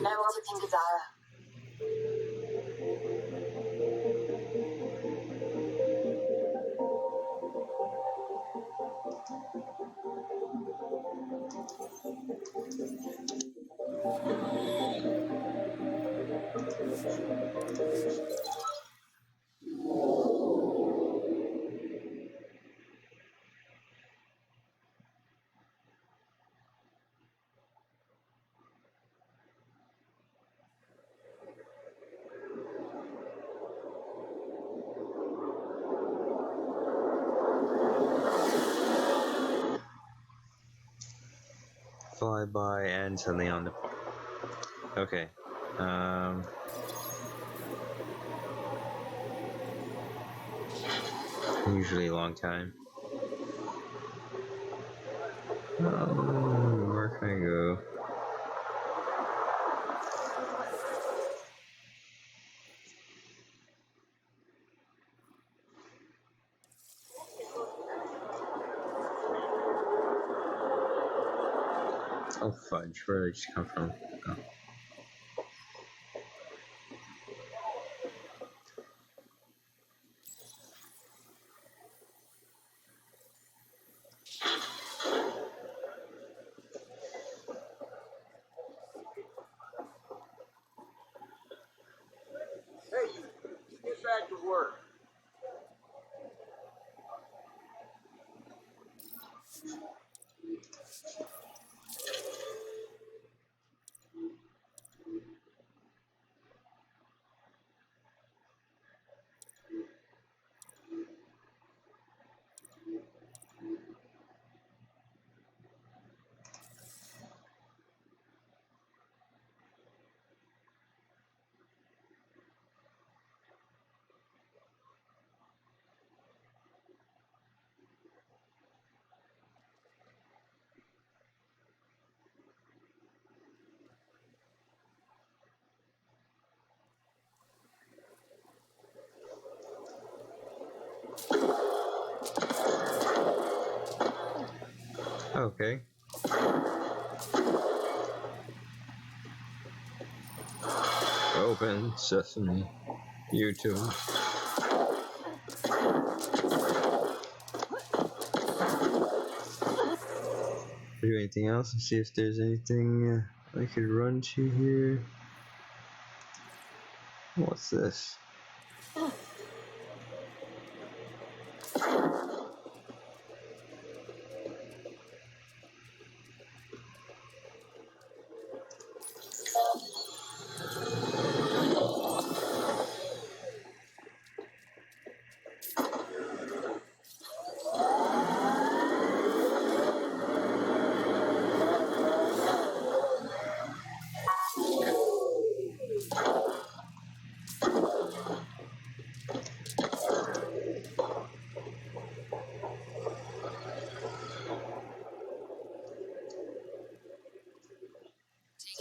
No orbiting Gazara. Fly by and suddenly on the. Okay. Usually a long time. Where can I go? Oh fudge, where did I just come from? Oh. Hey, you, get back to work. Okay. Open sesame. YouTube. Do anything else and see if there's anything I could run to here. What's this?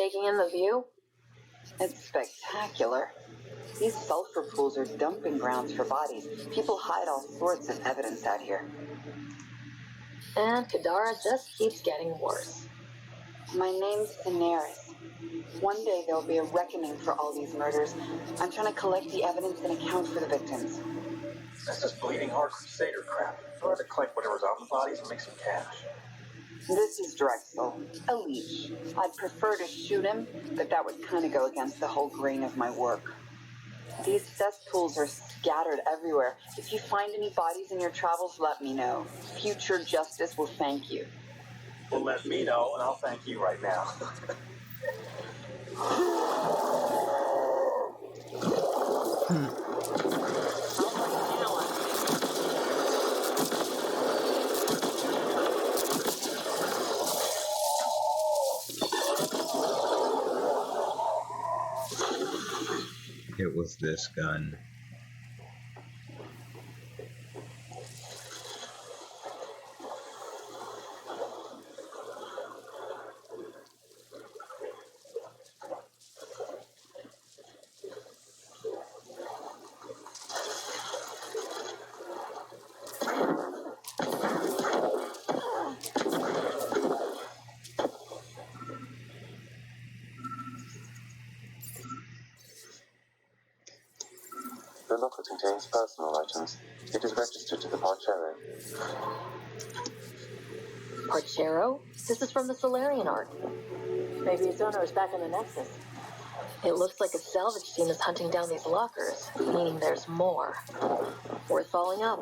taking in the view? It's spectacular. These sulfur pools are dumping grounds for bodies. People hide all sorts of evidence out here. And Kadara just keeps getting worse. My name's Daenerys. One day there'll be a reckoning for all these murders. I'm trying to collect the evidence and account for the victims. That's just bleeding heart crusader crap. I'd rather collect whatever's on the bodies and make some cash. This is Drexel, a leech. I'd prefer to shoot him, but that would kind of go against the whole grain of my work. These cesspools are scattered everywhere. If you find any bodies in your travels, let me know. Future justice will thank you. Well, let me know, and I'll thank you right now. It was this gun. The locker contains personal items. It is registered to the Parchero. Parchero? This is from the Solarian arc. Maybe its owner is back in the Nexus. It looks like a salvage team is hunting down these lockers, meaning there's more. Worth following up.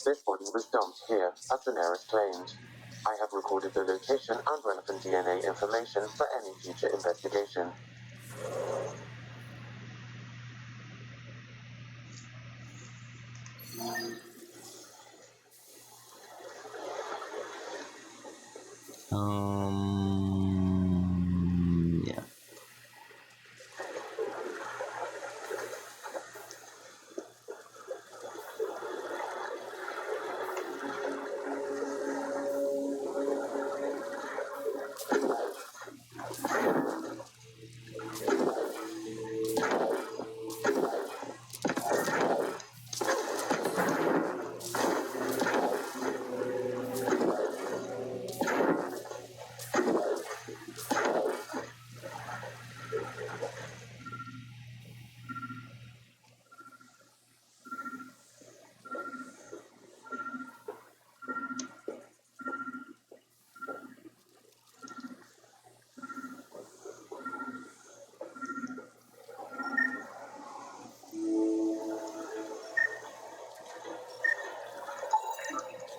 This body was dumped here, as Daenerys claimed. I have recorded the location and relevant DNA information for any future investigation. Yeah.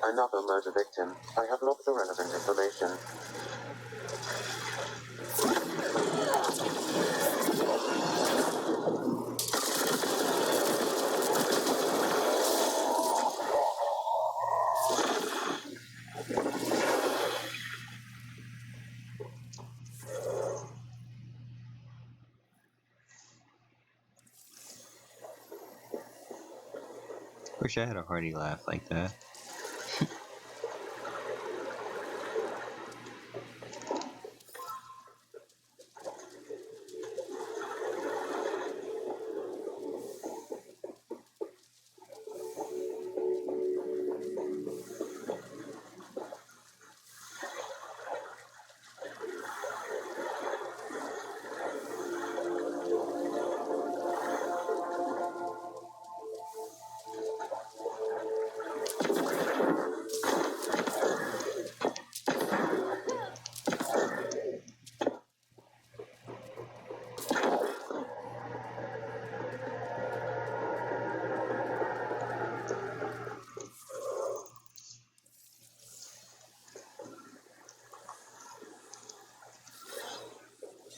Another murder victim. I have logged the relevant information. Wish I had a hearty laugh like that.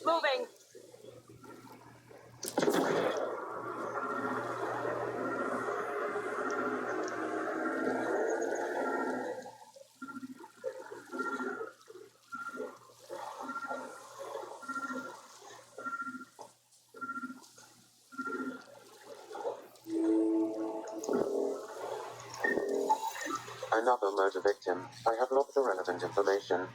Moving! Another murder victim. I have logged the relevant information.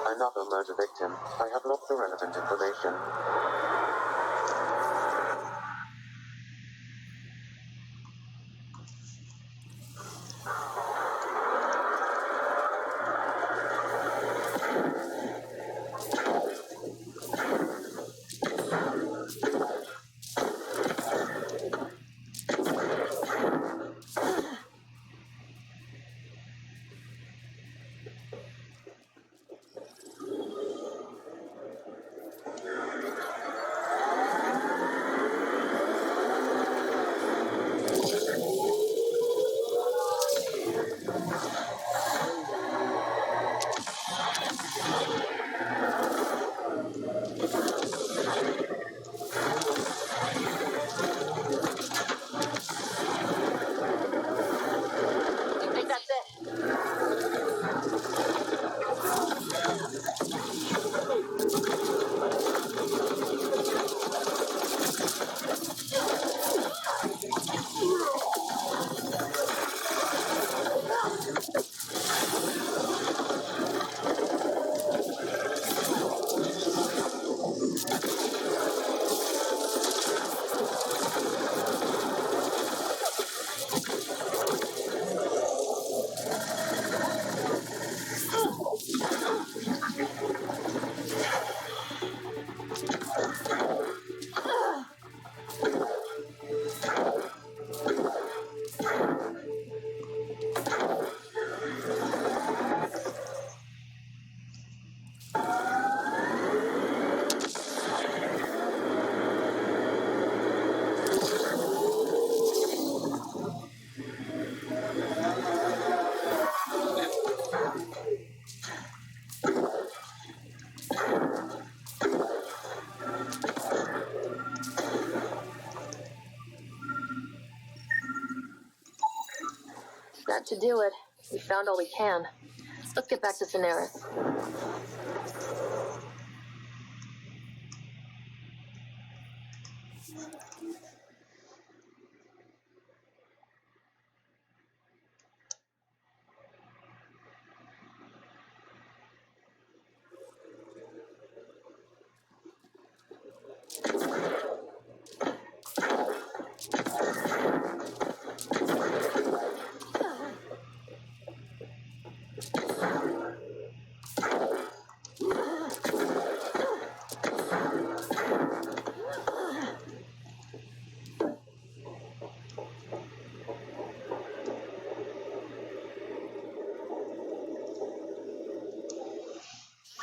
Another murder victim. I have logged the relevant information. You think that's it? That should do it. We found all we can. Let's get back to Daenerys.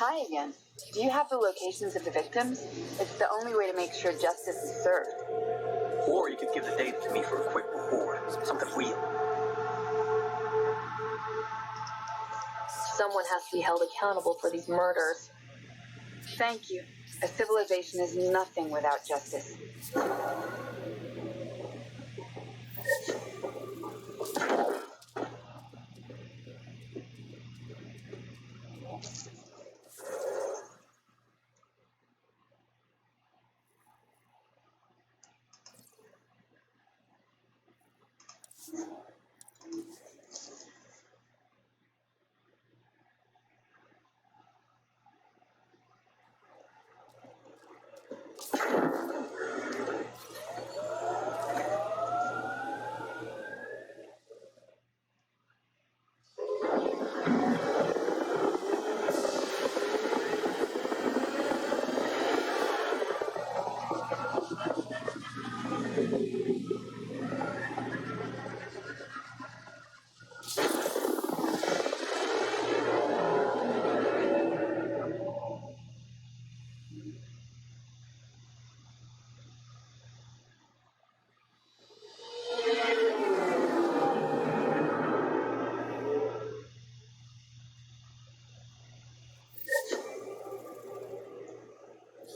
Hi again. Do you have the locations of the victims? It's the only way to make sure justice is served. Or you could give the data to me for a quick reward. Something real. Someone has to be held accountable for these murders. Thank you. A civilization is nothing without justice.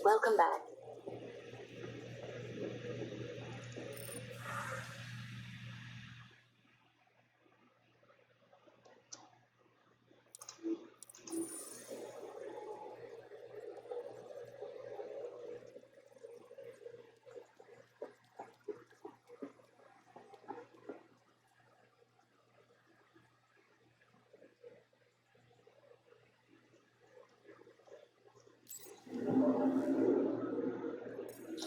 Welcome back.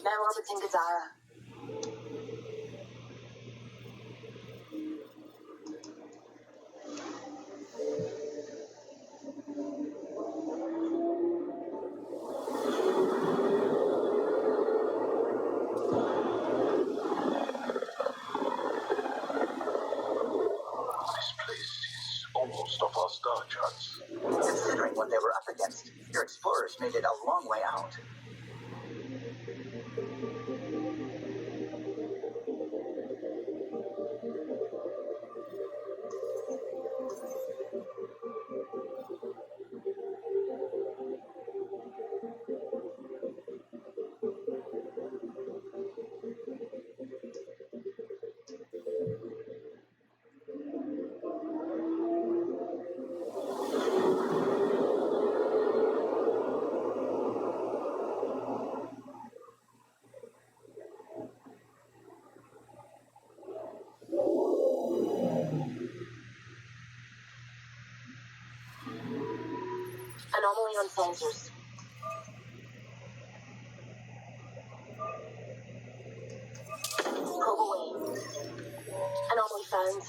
Now orbiting Gazara. This place is almost off our star charts. Considering what they were up against, your explorers made it a long way out. Anomaly on sensors. Probe away. Anomaly found.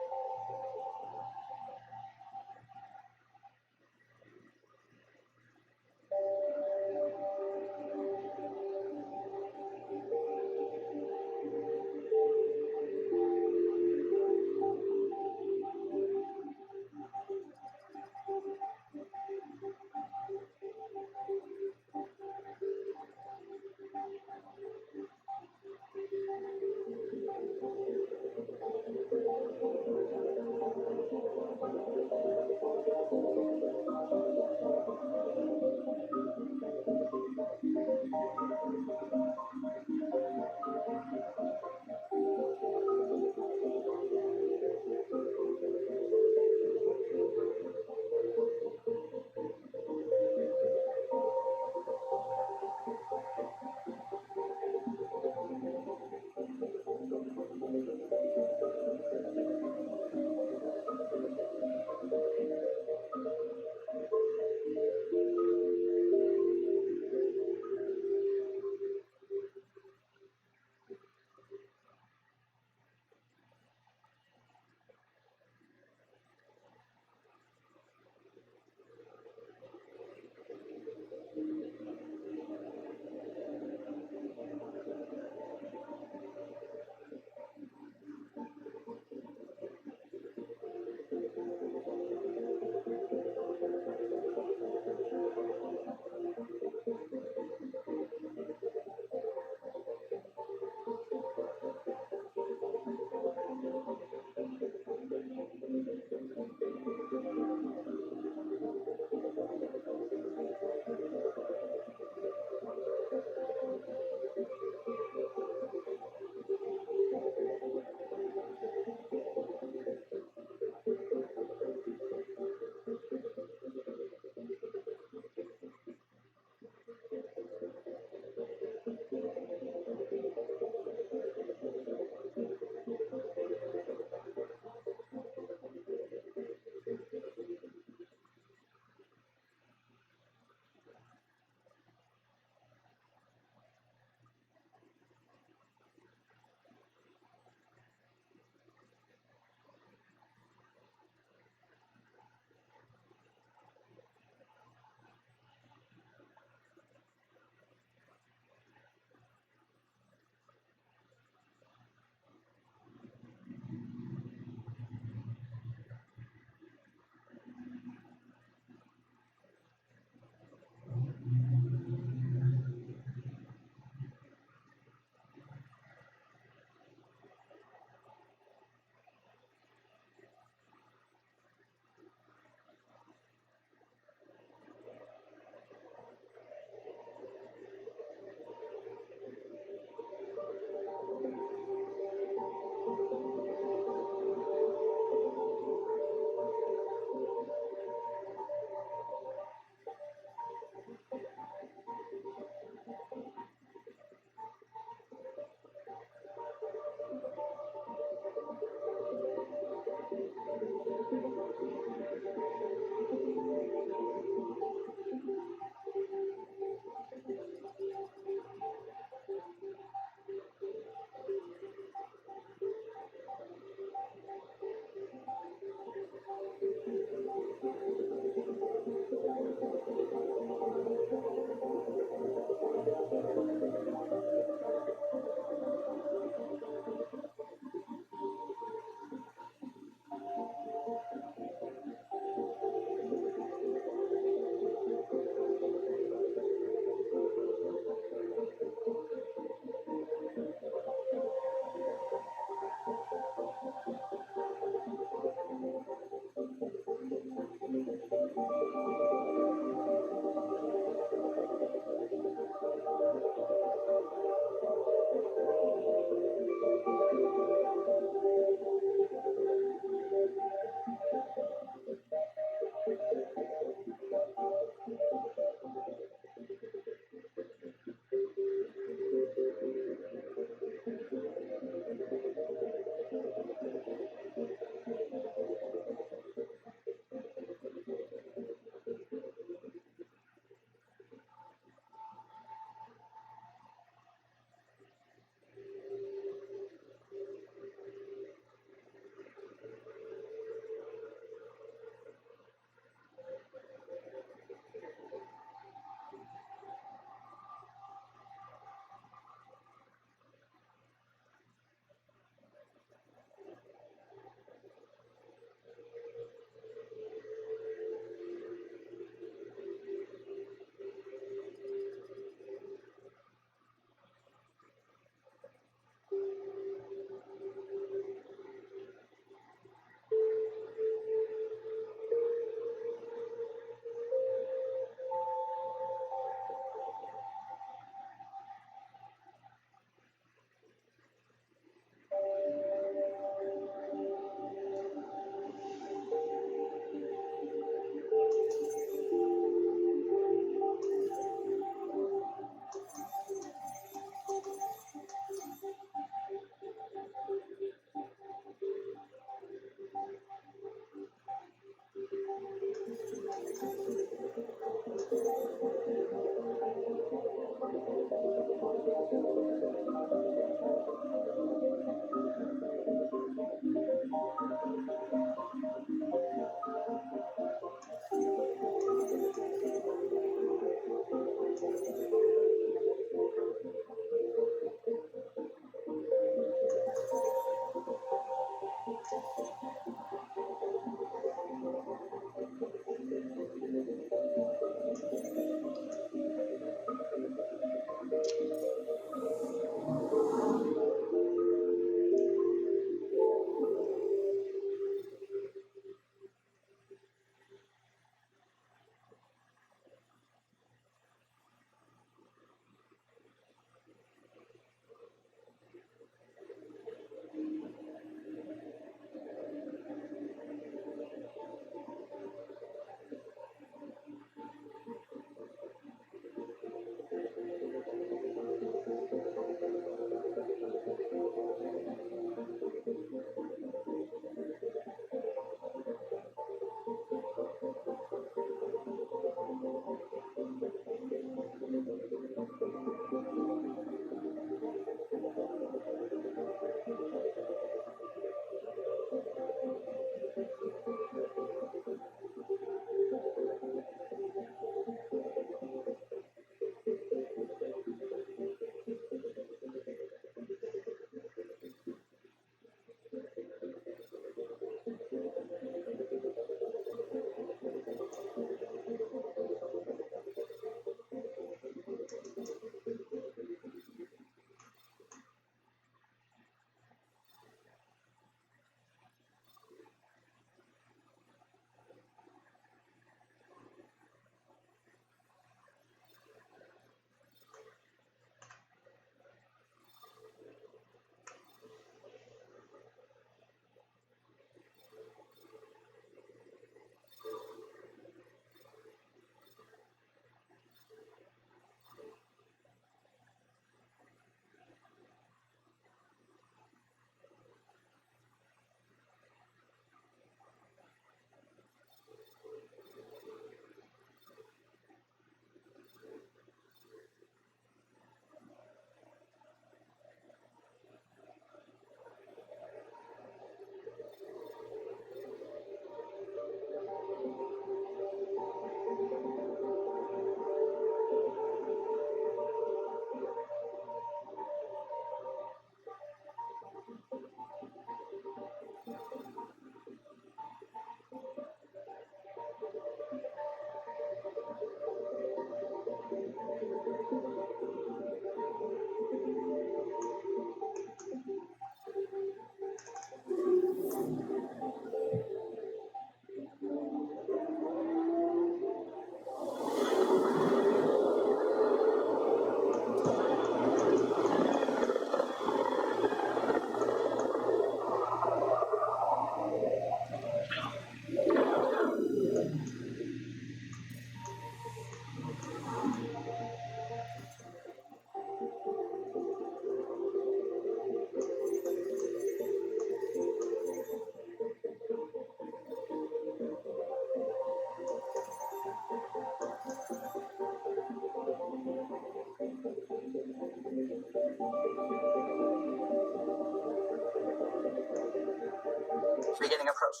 Beginning approach.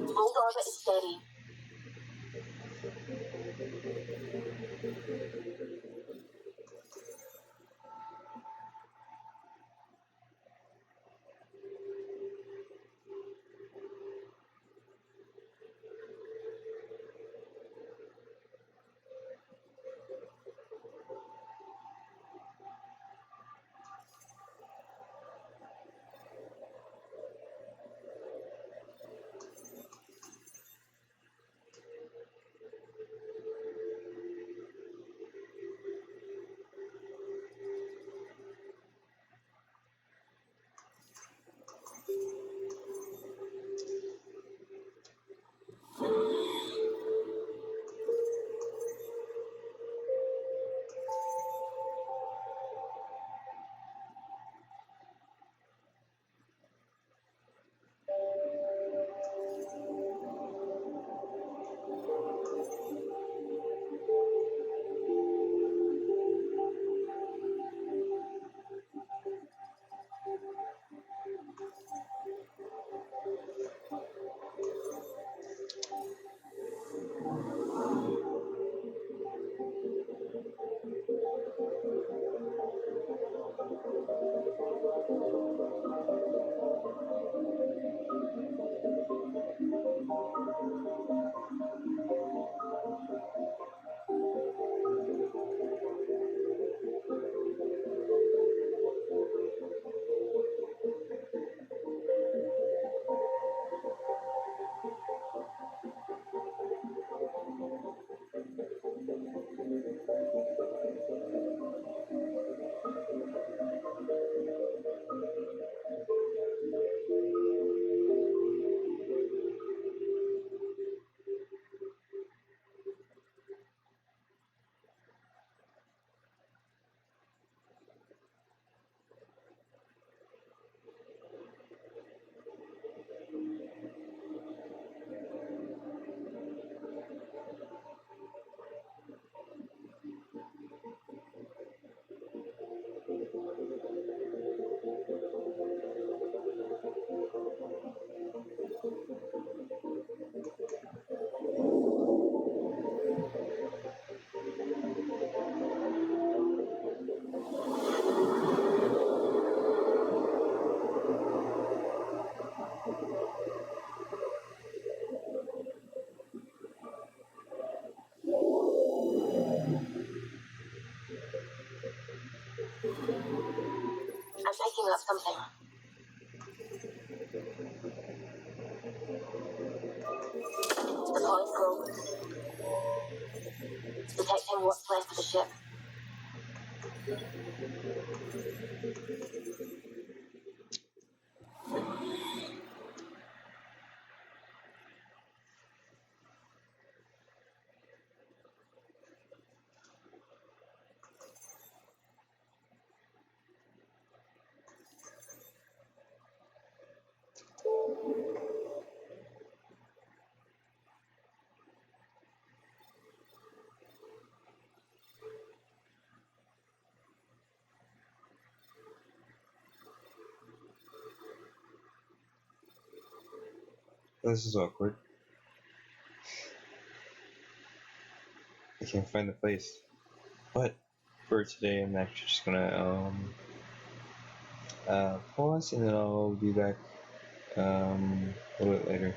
Hold orbit is steady. I'm picking up something. Deploying probe. Detecting what's left of the ship. This is awkward. I can't find the place. But for today, I'm actually just gonna pause, and then I'll be back a little bit later.